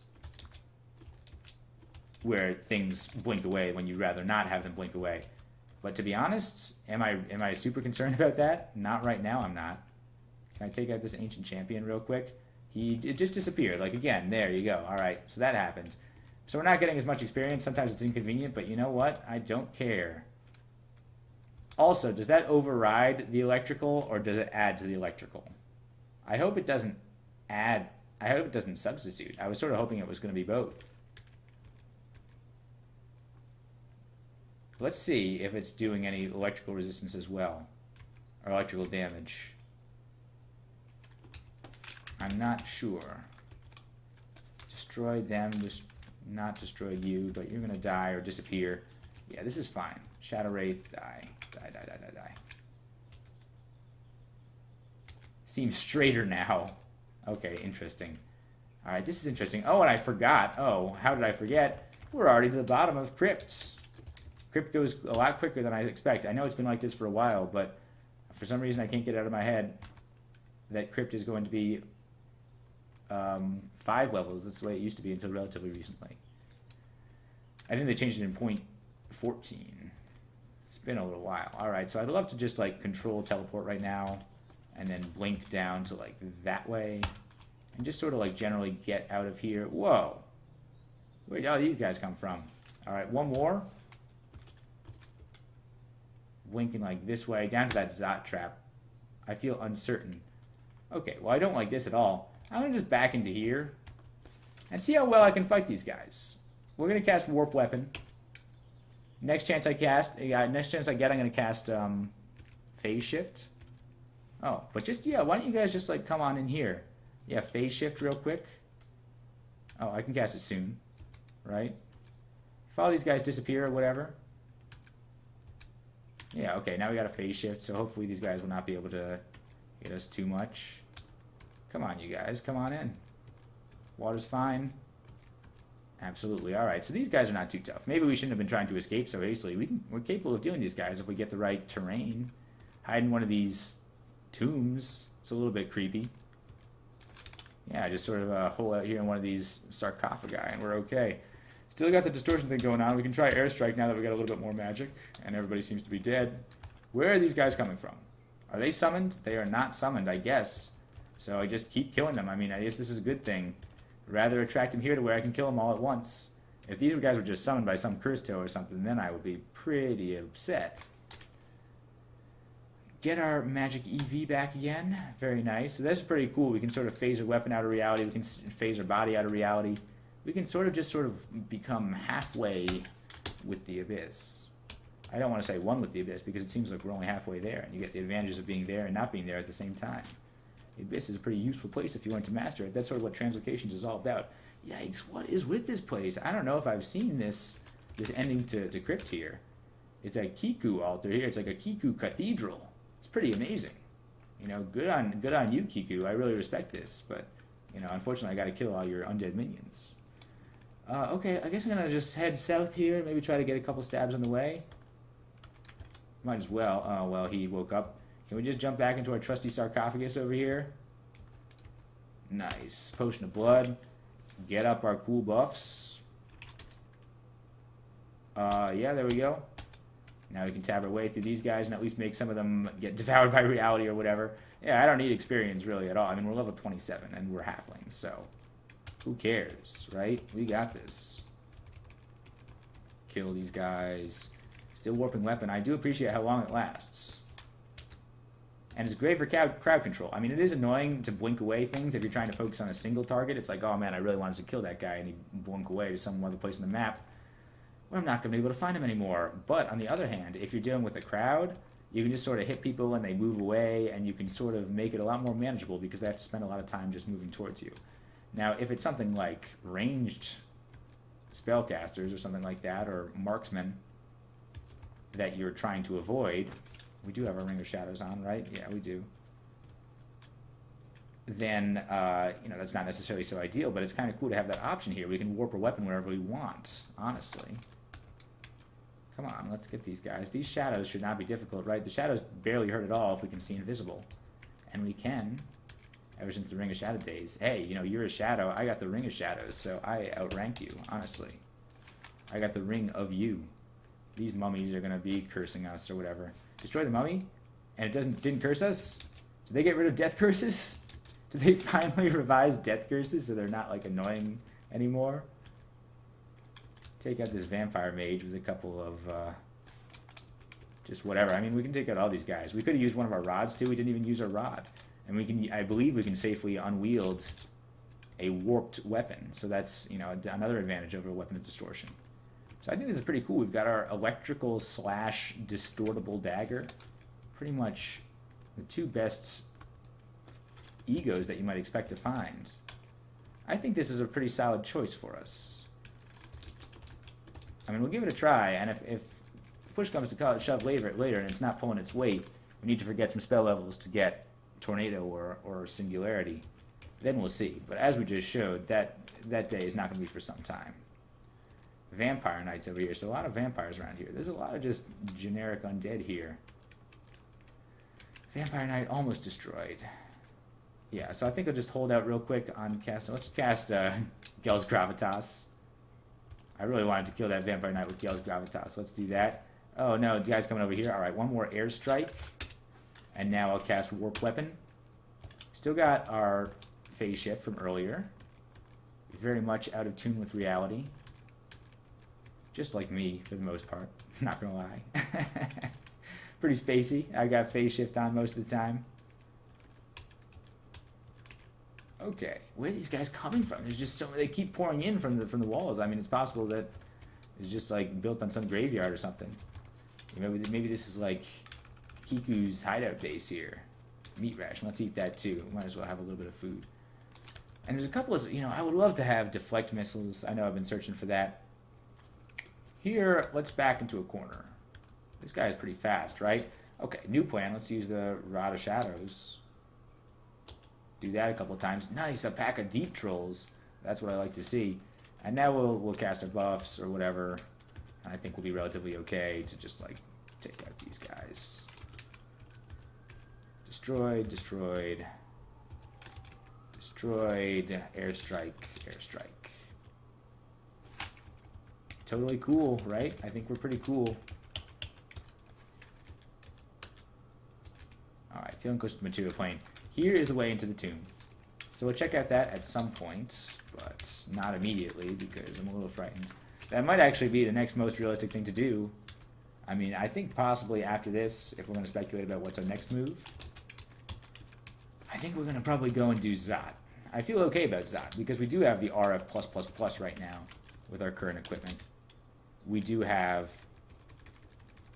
where things blink away when you'd rather not have them blink away. But to be honest, am I super concerned about that? Not right now, I'm not. Can I take out this Ancient Champion real quick? It just disappeared. Like, again, there you go. All right, so that happened. So we're not getting as much experience. Sometimes it's inconvenient, but you know what? I don't care. Also, does that override the electrical, or does it add to the electrical? I hope it doesn't add. I hope it doesn't substitute. I was sort of hoping it was going to be both. Let's see if it's doing any electrical resistance as well, or electrical damage. I'm not sure. Destroy them, just not destroy you, but you're gonna die or disappear. Yeah, this is fine. Shadow Wraith, die. Die, die, die, die, die. Seems straighter now. Okay, interesting. Alright, this is interesting. Oh, and I forgot. Oh, how did I forget? We're already to the bottom of Crypt. Crypt goes a lot quicker than I expect. I know it's been like this for a while, but for some reason I can't get it out of my head that Crypt is going to be 5 levels. That's the way it used to be until relatively recently. I think they changed it in point 14. It's been a little while. Alright, so I'd love to just like control teleport right now and then blink down to like that way and just sort of like generally get out of here. Whoa! Where'd all these guys come from? Alright, one more. Blinking like this way, down to that Zot trap. I feel uncertain. Okay, well I don't like this at all. I'm going to just back into here and see how well I can fight these guys. We're going to cast Warp Weapon. Next chance I get, I'm going to cast Phase Shift. Oh, but just, yeah, why don't you guys just, like, come on in here? Yeah, phase shift real quick. Oh, I can cast it soon, right? If all these guys disappear or whatever. Yeah, okay, now we got a phase shift, so hopefully these guys will not be able to get us too much. Come on, you guys, come on in. Water's fine. Absolutely, alright, so these guys are not too tough. Maybe we shouldn't have been trying to escape so hastily. We're capable of dealing with these guys if we get the right terrain. Hide in one of these tombs. It's a little bit creepy. Yeah, just sort of hole out here in one of these sarcophagi, and we're okay. Still got the distortion thing going on. We can try airstrike now that we got a little bit more magic, and everybody seems to be dead. Where are these guys coming from? Are they summoned? They are not summoned, I guess. So I just keep killing them. I mean, I guess this is a good thing. Rather attract them here to where I can kill them all at once. If these guys were just summoned by some cursed toe or something, then I would be pretty upset. Get our magic EV back again. Very nice. So that's pretty cool. We can sort of phase a weapon out of reality. We can phase our body out of reality. We can sort of become halfway with the Abyss. I don't want to say one with the Abyss because it seems like we're only halfway there, and you get the advantages of being there and not being there at the same time. The Abyss is a pretty useful place if you want to master it. That's sort of what Translocations is all about. Yikes, what is with this place? I don't know if I've seen this ending to Crypt here. It's a Kiku altar here. It's like a Kiku cathedral. It's pretty amazing. You know, good on you, Kiku. I really respect this, but you know, unfortunately, I got to kill all your undead minions. Okay, I guess I'm gonna just head south here and maybe try to get a couple stabs on the way. Might as well. Oh well, he woke up. Can we just jump back into our trusty sarcophagus over here? Nice. Potion of blood. Get up our cool buffs. Yeah, there we go. Now we can tab our way through these guys and at least make some of them get devoured by reality or whatever. Yeah, I don't need experience really at all. I mean, we're level 27 and we're halflings, so who cares, right? We got this. Kill these guys. Still warping weapon. I do appreciate how long it lasts. And it's great for crowd control. I mean, it is annoying to blink away things if you're trying to focus on a single target. It's like, oh man, I really wanted to kill that guy, and he blink away to some other place on the map where I'm not going to be able to find him anymore. But on the other hand, if you're dealing with a crowd, you can just sort of hit people and they move away, and you can sort of make it a lot more manageable because they have to spend a lot of time just moving towards you. Now, if it's something like ranged spellcasters or something like that, or marksmen that you're trying to avoid, we do have our Ring of Shadows on, right? Yeah, we do. Then, you know, that's not necessarily so ideal, but it's kind of cool to have that option here. We can warp a weapon wherever we want, honestly. Come on, let's get these guys. These shadows should not be difficult, right? The shadows barely hurt at all if we can see invisible. And we can, ever since the Ring of Shadow days. Hey, you know, you're a shadow. I got the Ring of Shadows, so I outrank you, honestly. I got the Ring of you. These mummies are going to be cursing us or whatever. Destroy the mummy? And it didn't curse us? Did they get rid of death curses? Did they finally revise death curses so they're not, like, annoying anymore? Take out this vampire mage with a couple of, just whatever. I mean, we can take out all these guys. We could have used one of our rods, too. We didn't even use our rod. And we can, I believe we can safely unwield a warped weapon. So that's, you know, another advantage over a weapon of distortion. So I think this is pretty cool. We've got our electrical / distortable dagger. Pretty much the two best egos that you might expect to find. I think this is a pretty solid choice for us. I mean, we'll give it a try, and if push comes to shove later and it's not pulling its weight, we need to forget some spell levels to get Tornado or Singularity. Then we'll see. But as we just showed, that day is not going to be for some time. Vampire Knights over here. So a lot of vampires around here. There's a lot of just generic undead here. Vampire Knight almost destroyed. Yeah, so I think I'll just hold out real quick on cast. Let's cast Gel's Gravitas. I really wanted to kill that Vampire Knight with Gel's Gravitas. Let's do that. Oh no, the guy's coming over here. Alright, one more airstrike. And now I'll cast Warp Weapon. Still got our phase shift from earlier. Very much out of tune with reality. Just like me, for the most part. Not gonna lie. Pretty spacey. I got phase shift on most of the time. Okay, where are these guys coming from? There's just so many. They keep pouring in from the walls. I mean, it's possible that it's just like built on some graveyard or something. Maybe this is like Kiku's hideout base here. meat ration. Let's eat that too. Might as well have a little bit of food. And there's a couple of, I would love to have deflect missiles. I know I've been searching for that. Here, let's back into a corner. This guy is pretty fast, right? Okay, new plan. Let's use the Rod of Shadows. Do that a couple of times. Nice, a pack of deep trolls. That's what I like to see. And now we'll cast our buffs or whatever. I think we'll be relatively okay to just, like, take out these guys. Destroyed, destroyed. Destroyed, airstrike, airstrike. Totally cool, right? I think we're pretty cool. Alright, feeling close to the material plane. Here is the way into the tomb. So we'll check out that at some point, but not immediately because I'm a little frightened. That might actually be the next most realistic thing to do. I mean, I think possibly after this, if we're going to speculate about what's our next move, I think we're going to probably go and do Zot. I feel okay about Zot because we do have the RF+++ right now with our current equipment. We do have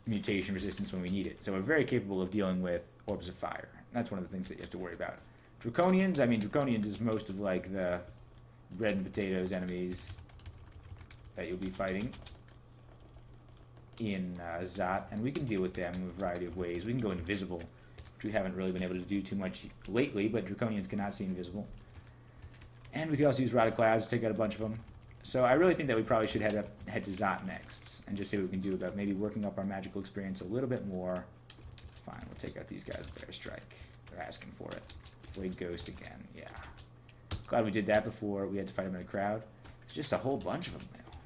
mutation resistance when we need it. So we're very capable of dealing with Orbs of Fire. That's one of the things that you have to worry about. Draconians, I mean, Draconians is most of, like, the bread and potatoes enemies that you'll be fighting in Zot, and we can deal with them in a variety of ways. We can go invisible, which we haven't really been able to do too much lately, but Draconians cannot see invisible. And we could also use Rod of Clouds to take out a bunch of them. So I really think that we probably should head to Zot next, and just see what we can do about maybe working up our magical experience a little bit more. Fine, we'll take out these guys with Airstrike. They're asking for it. Void Ghost again, yeah. Glad we did that before we had to fight them in a crowd. There's just a whole bunch of them now.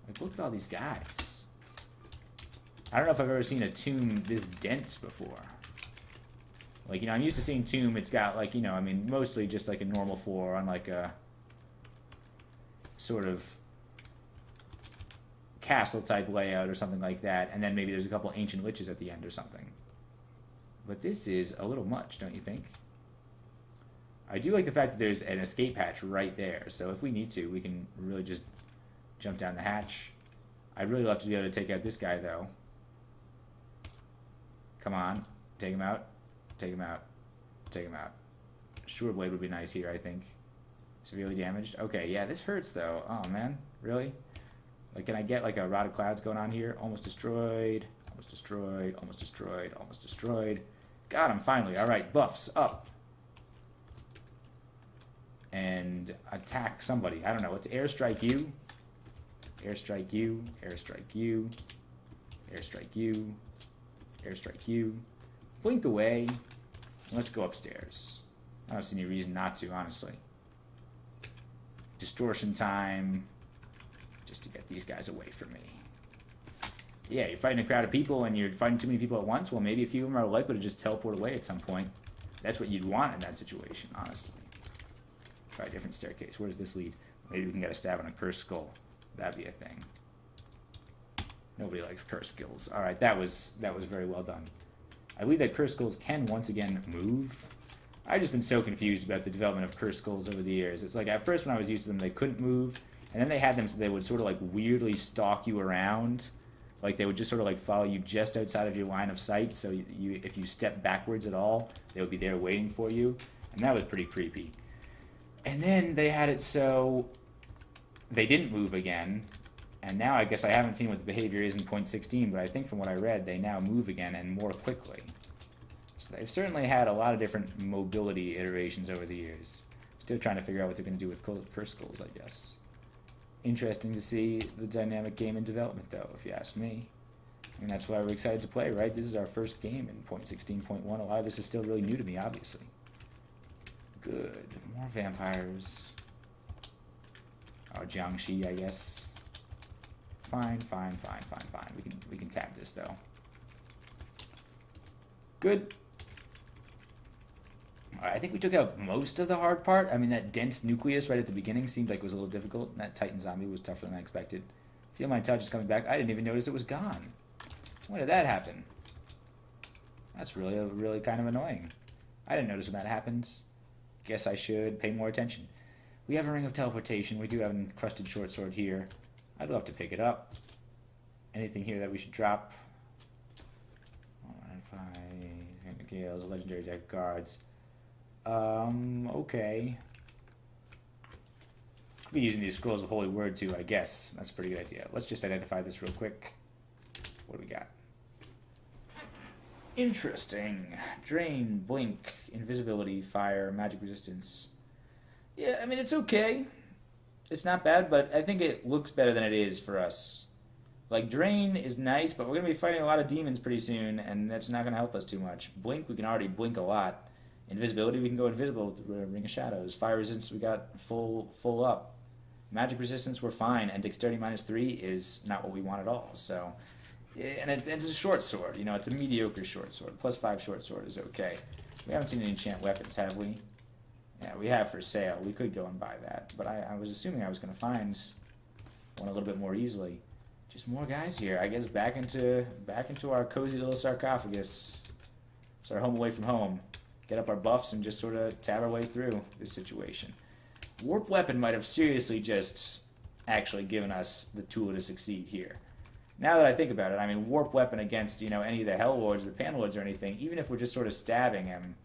Like, look at all these guys. I don't know if I've ever seen a tomb this dense before. Like, I'm used to seeing tomb, it's got, like, I mean, mostly just like a normal floor on, like, a sort of castle-type layout or something like that, and then maybe there's a couple ancient liches at the end or something. But this is a little much, don't you think? I do like the fact that there's an escape hatch right there, so if we need to, we can really just jump down the hatch. I'd really love to be able to take out this guy, though. Come on. Take him out. Take him out. Take him out. Sure Blade would be nice here, I think. Severely damaged. Okay, yeah, this hurts, though. Oh, man. Really? Like, can I get, like, a Rod of Clouds going on here? Almost destroyed. Almost destroyed. Almost destroyed. Almost destroyed. Got him, finally. All right, buffs up. And attack somebody. I don't know. Let's airstrike you. Airstrike you. Airstrike you. Airstrike you. Airstrike you. Blink away. Let's go upstairs. I don't see any reason not to, honestly. Distortion time. Just to get these guys away from me. Yeah, you're fighting a crowd of people and you're fighting too many people at once. Well, maybe a few of them are likely to just teleport away at some point. That's what you'd want in that situation, honestly. Try a different staircase. Where does this lead? Maybe we can get a stab on a cursed skull. That'd be a thing. Nobody likes cursed skulls. Alright, that was very well done. I believe that cursed skulls can once again move. I've just been so confused about the development of cursed skulls over the years. It's like, at first when I was used to them, they couldn't move. And then they had them so they would sort of like weirdly stalk you around. Like they would just sort of like follow you just outside of your line of sight. So if you step backwards at all, they would be there waiting for you. And that was pretty creepy. And then they had it so they didn't move again. And now I guess I haven't seen what the behavior is in 0.16, but I think from what I read, they now move again and more quickly. So they've certainly had a lot of different mobility iterations over the years. Still trying to figure out what they're going to do with cursed skulls, I guess. Interesting to see the dynamic game in development, though, if you ask me. And that's why we're excited to play, right? This is our first game in 0.16.1. A lot of this is still really new to me, obviously. Good. More vampires. Oh, Jiangxi, I guess. Fine. We can tap this, though. Good. I think we took out most of the hard part. I mean, that dense nucleus right at the beginning seemed like it was a little difficult. And that Titan zombie was tougher than I expected. Feel my touch is coming back. I didn't even notice it was gone. When did that happen? That's really kind of annoying. I didn't notice when that happens. Guess I should pay more attention. We have a ring of teleportation. We do have an encrusted short sword here. I'd love to pick it up. Anything here that we should drop? 195, Gales, legendary deck guards. Okay. Could be using these scrolls of holy word too, I guess. That's a pretty good idea. Let's just identify this real quick. What do we got? Interesting. Drain, blink, invisibility, fire, magic resistance. Yeah, I mean, it's okay. It's not bad, but I think it looks better than it is for us. Like, Drain is nice, but we're going to be fighting a lot of demons pretty soon, and that's not going to help us too much. Blink, we can already blink a lot. Invisibility, we can go invisible with the Ring of Shadows. Fire resistance, we got full up. Magic resistance, we're fine, and dexterity -3 is not what we want at all. So, and it's a short sword. You know, it's a mediocre short sword. +5 short sword is okay. We haven't seen any enchant weapons, have we? Yeah, we have for sale. We could go and buy that, but I was assuming I was going to find one a little bit more easily. Just more guys here. I guess back into our cozy little sarcophagus. It's our home away from home. Get up our buffs and just sort of tab our way through this situation. Warp Weapon might have seriously just actually given us the tool to succeed here. Now that I think about it, I mean, Warp Weapon against, you know, any of the Hell Lords or the Pan Lords or anything, even if we're just sort of stabbing him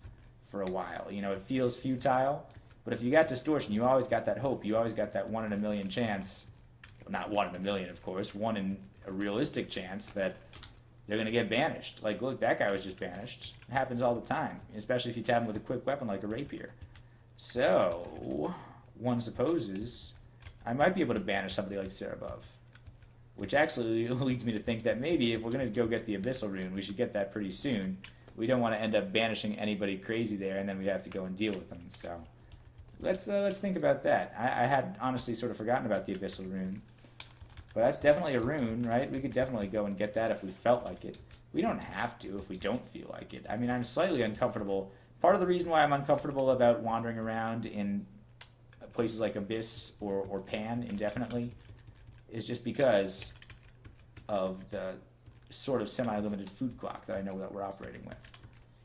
for a while, you know, it feels futile. But if you got Distortion, you always got that hope. You always got that 1 in a million chance. Well, not 1 in a million, of course. 1 in a realistic chance that they're going to get banished. Like, look, that guy was just banished. It happens all the time, especially if you tab him with a quick weapon like a rapier. So, one supposes I might be able to banish somebody like Cerebov. Which actually leads me to think that maybe if we're going to go get the Abyssal Rune, we should get that pretty soon. We don't want to end up banishing anybody crazy there, and then we'd have to go and deal with them. So, let's think about that. I had honestly sort of forgotten about the Abyssal Rune. But that's definitely a rune, right? We could definitely go and get that if we felt like it. We don't have to if we don't feel like it. I mean, I'm slightly uncomfortable. Part of the reason why I'm uncomfortable about wandering around in places like Abyss or Pan indefinitely is just because of the sort of semi-limited food clock that I know that we're operating with.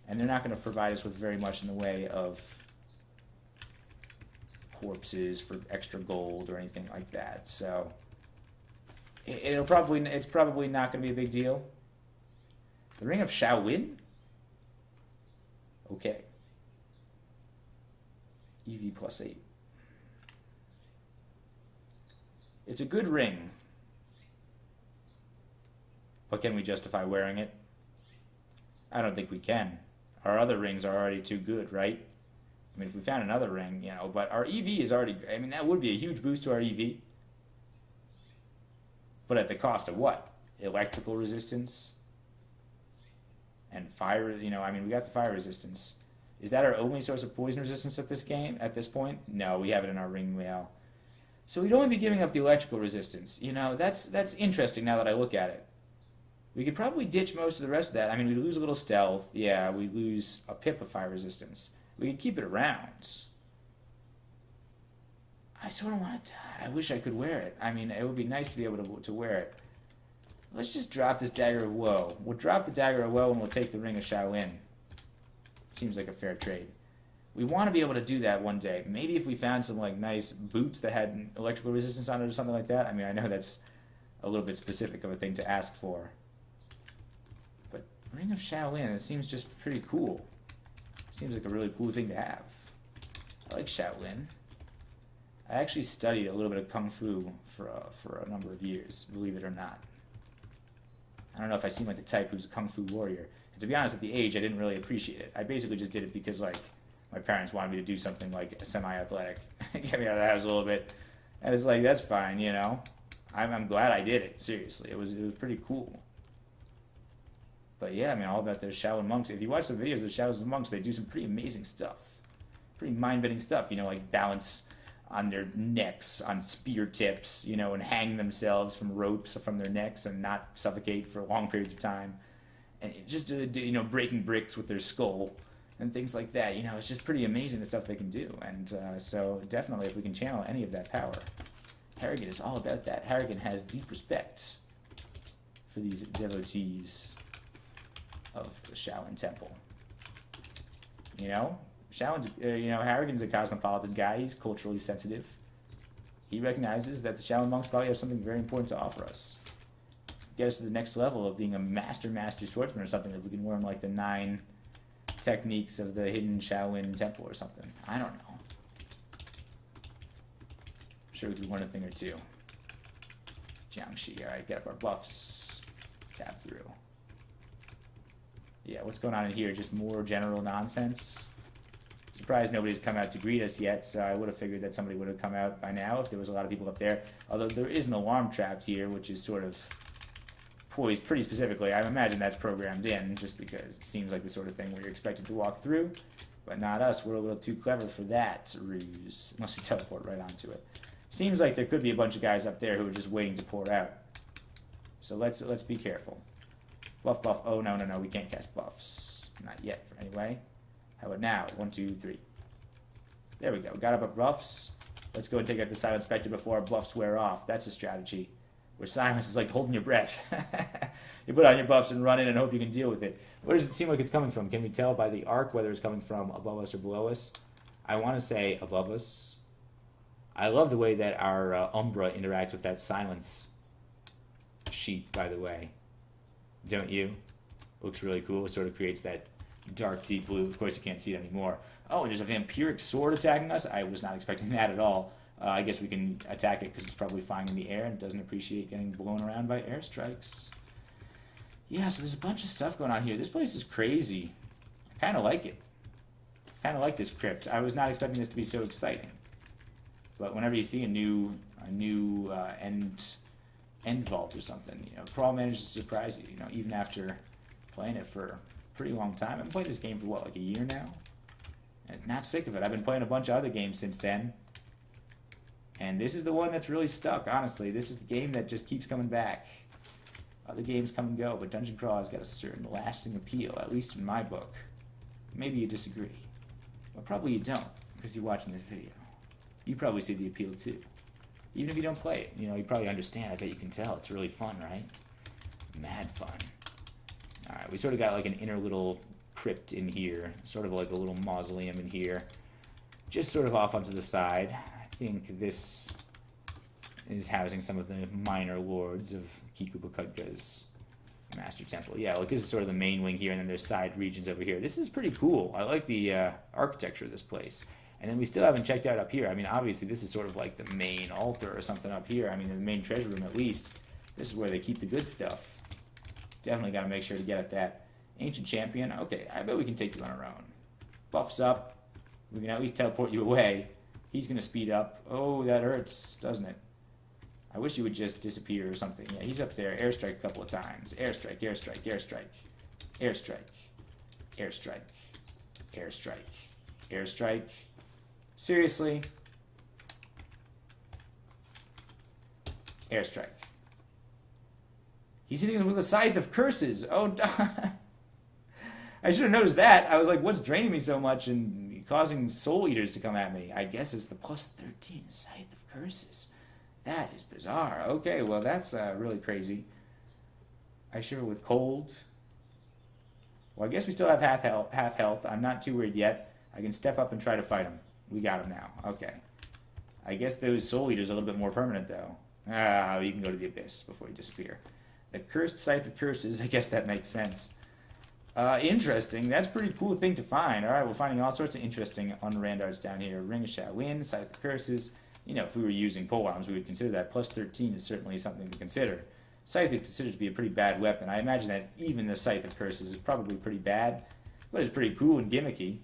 And they're not going to provide us with very much in the way of corpses for extra gold or anything like that. So it's probably not going to be a big deal. The Ring of Shaolin? Okay. EV +8. It's a good ring. But can we justify wearing it? I don't think we can. Our other rings are already too good, right? I mean, if we found another ring, you know, but our EV is already, I mean, that would be a huge boost to our EV. But at the cost of what? Electrical resistance? And fire, you know, I mean, we got the fire resistance. Is that our only source of poison resistance at this point? No, we have it in our ring wheel. So we'd only be giving up the electrical resistance. You know, that's interesting now that I look at it. We could probably ditch most of the rest of that. I mean, we lose a little stealth. Yeah, we lose a pip of fire resistance. We could keep it around. I sort of want to. I wish I could wear it. I mean, it would be nice to be able to wear it. Let's just drop this Dagger of Woe. We'll drop the Dagger of Woe and we'll take the Ring of Shaolin. Seems like a fair trade. We want to be able to do that one day. Maybe if we found some like nice boots that had electrical resistance on it or something like that. I mean, I know that's a little bit specific of a thing to ask for. But Ring of Shaolin, it seems just pretty cool. Seems like a really cool thing to have. I like Shaolin. I actually studied a little bit of Kung Fu for a number of years, believe it or not. I don't know if I seem like the type who's a Kung Fu warrior. And to be honest, at the age, I didn't really appreciate it. I basically just did it because, like, my parents wanted me to do something, like, semi-athletic. Get me out of the house a little bit. And it's like, that's fine, you know? I'm glad I did it, seriously. It was pretty cool. But yeah, I mean, all about those Shaolin monks. If you watch the videos of the Shaolin monks, they do some pretty amazing stuff. Pretty mind-bending stuff, you know, like balance on their necks, on spear tips, you know, and hang themselves from ropes from their necks and not suffocate for long periods of time. And just, you know, breaking bricks with their skull and things like that. You know, it's just pretty amazing the stuff they can do. And so definitely if we can channel any of that power, Harrigan is all about that. Harrigan has deep respect for these devotees of the Shaolin Temple. You know? Shaolin's, you know, Harrigan's a cosmopolitan guy. He's culturally sensitive. He recognizes that the Shaolin monks probably have something very important to offer us. Get us to the next level of being a master swordsman or something if we can learn like the 9 techniques of the hidden Shaolin temple or something. I don't know. I'm sure we could win a thing or two. Jiangxi, alright, get up our buffs. Tap through. Yeah, what's going on in here? Just more general nonsense. Surprised nobody's come out to greet us yet, so I would have figured that somebody would have come out by now if there was a lot of people up there. Although there is an alarm trapped here, which is sort of poised pretty specifically. I imagine that's programmed in, just because it seems like the sort of thing where you're expected to walk through. But not us. We're a little too clever for that ruse, unless we teleport right onto it. Seems like there could be a bunch of guys up there who are just waiting to pour out. So let's be careful. Buff, buff. Oh, no, we can't cast buffs. Not yet, anyway. How about now? 1, 2, 3. There we go. Got up our buffs. Let's go and take out the Silent Spectre before our buffs wear off. That's a strategy. Where silence is like holding your breath. You put on your buffs and run in and hope you can deal with it. Where does it seem like it's coming from? Can we tell by the arc whether it's coming from above us or below us? I want to say above us. I love the way that our Umbra interacts with that silence sheath, by the way. Don't you? Looks really cool. It sort of creates that dark, deep blue. Of course, you can't see it anymore. Oh, and there's a vampiric sword attacking us? I was not expecting that at all. I guess we can attack it because it's probably flying in the air and doesn't appreciate getting blown around by airstrikes. Yeah, so there's a bunch of stuff going on here. This place is crazy. I kind of like it. Kind of like this crypt. I was not expecting this to be so exciting. But whenever you see a new end vault or something, you know, Crawl manages to surprise you. You know, even after playing it for a pretty long time. I've been playing this game for what, like a year now? And not sick of it. I've been playing a bunch of other games since then. And this is the one that's really stuck, honestly. This is the game that just keeps coming back. Other games come and go, but Dungeon Crawl has got a certain lasting appeal, at least in my book. Maybe you disagree. Well, probably you don't, because you're watching this video. You probably see the appeal too. Even if you don't play it, you know, you probably understand. I bet you can tell. It's really fun, right? Mad fun. Alright, we sort of got like an inner little crypt in here. Sort of like a little mausoleum in here. Just sort of off onto the side. I think this is housing some of the minor lords of Kikubakudga's Master Temple. Yeah, like this is sort of the main wing here, and then there's side regions over here. This is pretty cool. I like the architecture of this place. And then we still haven't checked out up here. I mean, obviously, this is sort of like the main altar or something up here. I mean, the main treasure room, at least. This is where they keep the good stuff. Definitely got to make sure to get at that. Ancient Champion. Okay, I bet we can take you on our own. Buffs up. We can at least teleport you away. He's going to speed up. Oh, that hurts, doesn't it? I wish he would just disappear or something. Yeah, he's up there. Airstrike a couple of times. Airstrike, airstrike, airstrike. Airstrike. Airstrike. Airstrike. Airstrike. Seriously? Airstrike. He's hitting us with a scythe of curses. Oh, I should have noticed that. I was like, what's draining me so much and causing soul eaters to come at me? I guess it's the plus 13 scythe of curses. That is bizarre. Okay, well, that's really crazy. I shiver with cold. Well, I guess we still have half health. I'm not too worried yet. I can step up and try to fight him. We got him now. Okay. I guess those soul eaters are a little bit more permanent, though. Ah, you can go to the abyss before you disappear. The cursed scythe of curses. I guess that makes sense. Interesting. That's a pretty cool thing to find. All right, we're finding all sorts of interesting unrandards down here. Ring of Shaolin, scythe of curses. You know, if we were using polearms, we would consider that. Plus 13 is certainly something to consider. Scythe is considered to be a pretty bad weapon. I imagine that even the scythe of curses is probably pretty bad, but it's pretty cool and gimmicky.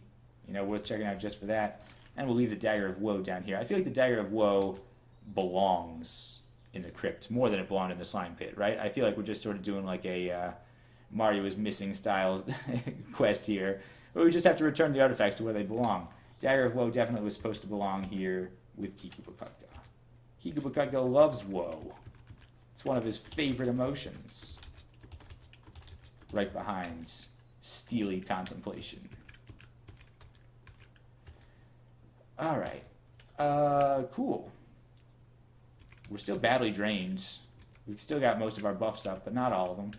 You know, worth checking out just for that. And we'll leave the Dagger of Woe down here. I feel like the Dagger of Woe belongs in the crypt more than it belonged in the slime pit, right? I feel like we're just sort of doing like a Mario is missing style quest here, where we just have to return the artifacts to where they belong. Dagger of Woe definitely was supposed to belong here with Kikubakudga. Kikubakudga loves woe. It's one of his favorite emotions. Right behind steely contemplation. Alright. Cool. We're still badly drained. We've still got most of our buffs up, but not all of them.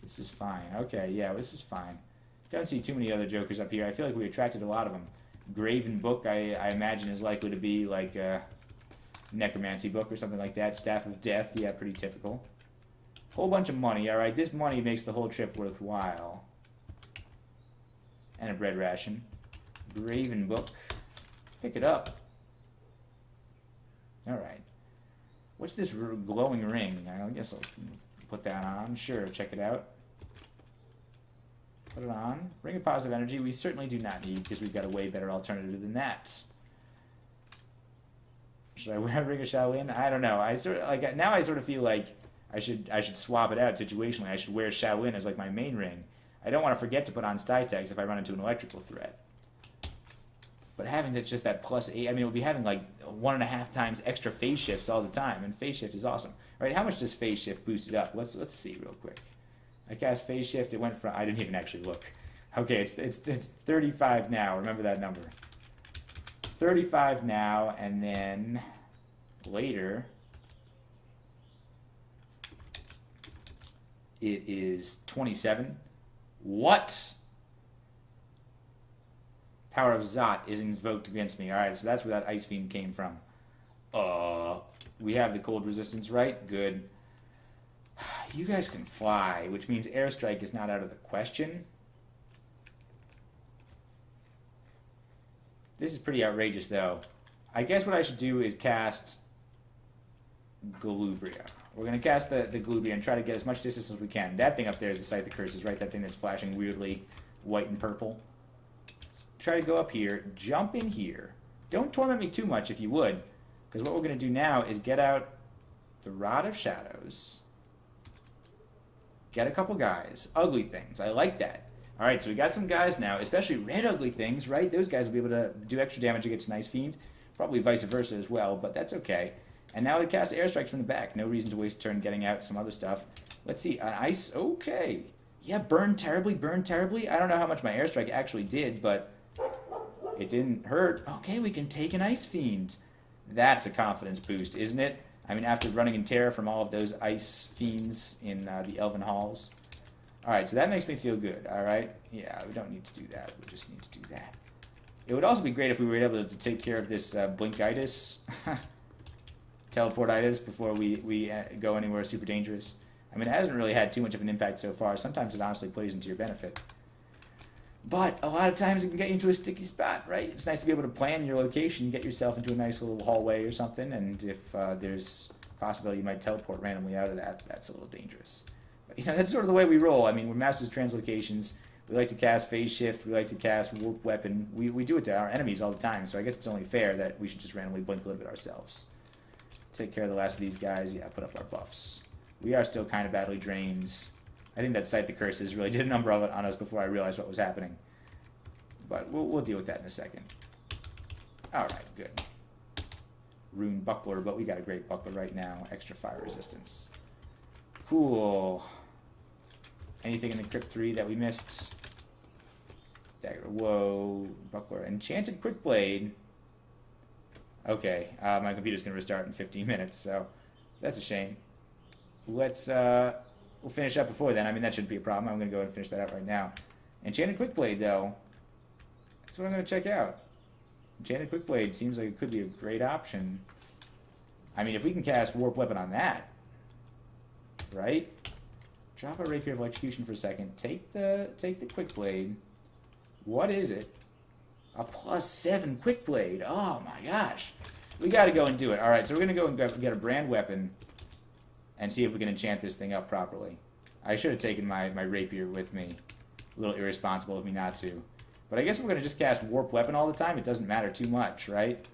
This is fine. Okay, yeah, this is fine. Don't see too many other jokers up here. I feel like we attracted a lot of them. Graven Book, I imagine, is likely to be like a Necromancy Book or something like that. Staff of Death, yeah, pretty typical. Whole bunch of money, alright. This money makes the whole trip worthwhile. and a bread ration. Graven book. Pick it up. Alright. What's this glowing ring? I guess I'll put that on. Sure, check it out. Put it on. Ring of positive energy we certainly do not need because we've got a way better alternative than that. Should I wear Ring of Shaolin? I don't know. Now I sort of feel like I should swap it out situationally. I should wear Shaolin as like my main ring. I don't want to forget to put on Stytex if I run into an electrical threat. But having that's just that +8, I mean, we'll be having like 1.5 times extra phase shifts all the time, and phase shift is awesome. All right, how much does phase shift boost it up? Let's see real quick. I cast phase shift. It went from, I didn't even actually look. Okay, it's 35 now. Remember that number. 35 now, and then later it is 27. What? Power of Zot is invoked against me. Alright, so that's where that Ice Fiend came from. We have the cold resistance, right? Good. You guys can fly, which means airstrike is not out of the question. This is pretty outrageous, though. I guess what I should do is cast Galubria. We're going to cast the Galubria and try to get as much distance as we can. That thing up there is the Scythe of Curses, right? That thing that's flashing weirdly white and purple. Try to go up here, jump in here. Don't torment me too much if you would, because what we're going to do now is get out the Rod of Shadows. Get a couple guys. Ugly things. I like that. Alright, so we got some guys now, especially red ugly things, right? Those guys will be able to do extra damage against Nice Fiend. Probably vice versa as well, but that's okay. And now we cast airstrikes from the back. No reason to waste a turn getting out some other stuff. Let's see. An ice. Okay. Yeah, burn terribly, burn terribly. I don't know how much my airstrike actually did, but it didn't hurt. Okay, we can take an Ice Fiend. That's a confidence boost, isn't it? I mean, after running in terror from all of those Ice Fiends in the Elven Halls. Alright, so that makes me feel good, alright? Yeah, we don't need to do that. We just need to do that. It would also be great if we were able to take care of this Blinkitis, Teleportitis, before we go anywhere super dangerous. I mean, it hasn't really had too much of an impact so far. Sometimes it honestly plays into your benefit. But a lot of times it can get you into a sticky spot, right? It's nice to be able to plan your location, get yourself into a nice little hallway or something, and if there's a possibility you might teleport randomly out of that, that's a little dangerous. But, you know, that's sort of the way we roll. I mean, we're masters of translocations. We like to cast Phase Shift. We like to cast Warp Weapon. We do it to our enemies all the time, so I guess it's only fair that we should just randomly blink a little bit ourselves. Take care of the last of these guys. Yeah, put up our buffs. We are still kind of badly drained. I think that Scythe of Curses really did a number of it on us before I realized what was happening. But we'll deal with that in a second. Alright, good. Rune Buckler, but we got a great Buckler right now. Extra fire resistance. Cool. Anything in the Crypt 3 that we missed? Dagger, whoa. Buckler. Enchanted Quick Blade. Okay, my computer's going to restart in 15 minutes, so that's a shame. Let's, we'll finish up before then. I mean, that shouldn't be a problem. I'm going to go ahead and finish that up right now. Enchanted Quick Blade, though. That's what I'm going to check out. Enchanted Quick Blade seems like it could be a great option. I mean, if we can cast Warp Weapon on that, right? Drop a Rapier of Electrocution for a second. Take the Quick Blade. What is it? A +7 Quick Blade. Oh my gosh. We got to go and do it. Alright, so we're going to go and get a brand weapon and see if we can enchant this thing up properly. I should have taken my Rapier with me. A little irresponsible of me not to. But I guess if we're going to just cast Warp Weapon all the time, it doesn't matter too much, right?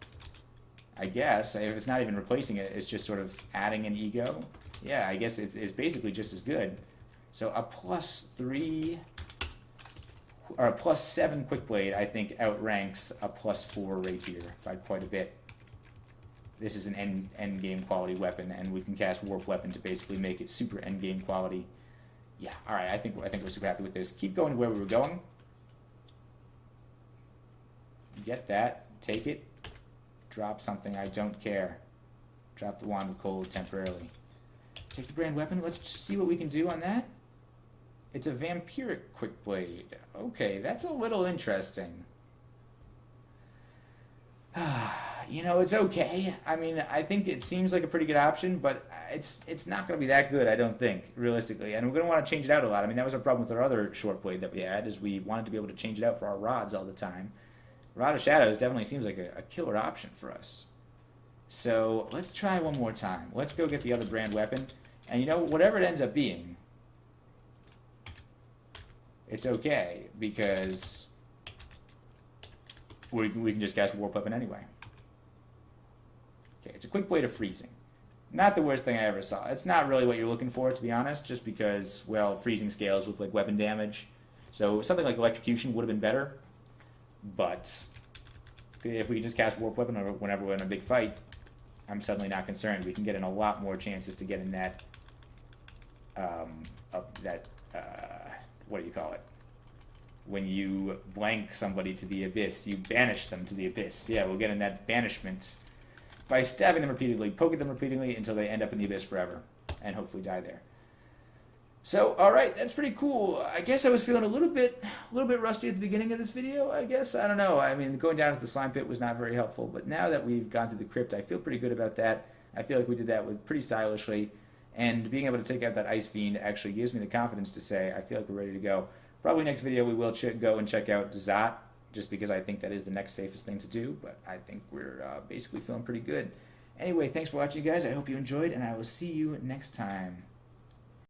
I guess. If it's not even replacing it, it's just sort of adding an ego. Yeah, I guess it's basically just as good. So a +3... or a +7 Quick Blade, I think, outranks a +4 Rapier by quite a bit. This is an end game quality weapon, and we can cast Warp Weapon to basically make it super end game quality. Yeah, all right. I think we're super happy with this. Keep going to where we were going. Get that. Take it. Drop something. I don't care. Drop the Wand of Cold temporarily. Take the brand weapon. Let's just see what we can do on that. It's a Vampiric Quick Blade. Okay, that's a little interesting. You know, it's okay. I mean, I think it seems like a pretty good option, but it's not going to be that good, I don't think, realistically. And we're going to want to change it out a lot. I mean, that was our problem with our other short blade that we had, is we wanted to be able to change it out for our rods all the time. Rod of Shadows definitely seems like a killer option for us. So let's try one more time. Let's go get the other brand weapon. And you know, whatever it ends up being, it's okay, because we can just cast Warp Weapon anyway. Okay, it's a quick blade of freezing. Not the worst thing I ever saw. It's not really what you're looking for, to be honest, just because, well, freezing scales with like weapon damage. So something like electrocution would have been better. But if we can just cast Warp Weapon whenever we're in a big fight, I'm suddenly not concerned. We can get in a lot more chances to get in that, what do you call it? When you blank somebody to the abyss, you banish them to the abyss. Yeah, we'll get in that banishment by stabbing them repeatedly, poking them repeatedly until they end up in the abyss forever, and hopefully die there. So, all right, that's pretty cool. I guess I was feeling a little bit rusty at the beginning of this video, I guess. I don't know. I mean, going down to the slime pit was not very helpful, but now that we've gone through the crypt, I feel pretty good about that. I feel like we did that pretty stylishly, and being able to take out that Ice Fiend actually gives me the confidence to say I feel like we're ready to go. Probably next video we will go and check out Zot, just because I think that is the next safest thing to do, but I think we're basically feeling pretty good. Anyway, thanks for watching, guys. I hope you enjoyed, and I will see you next time.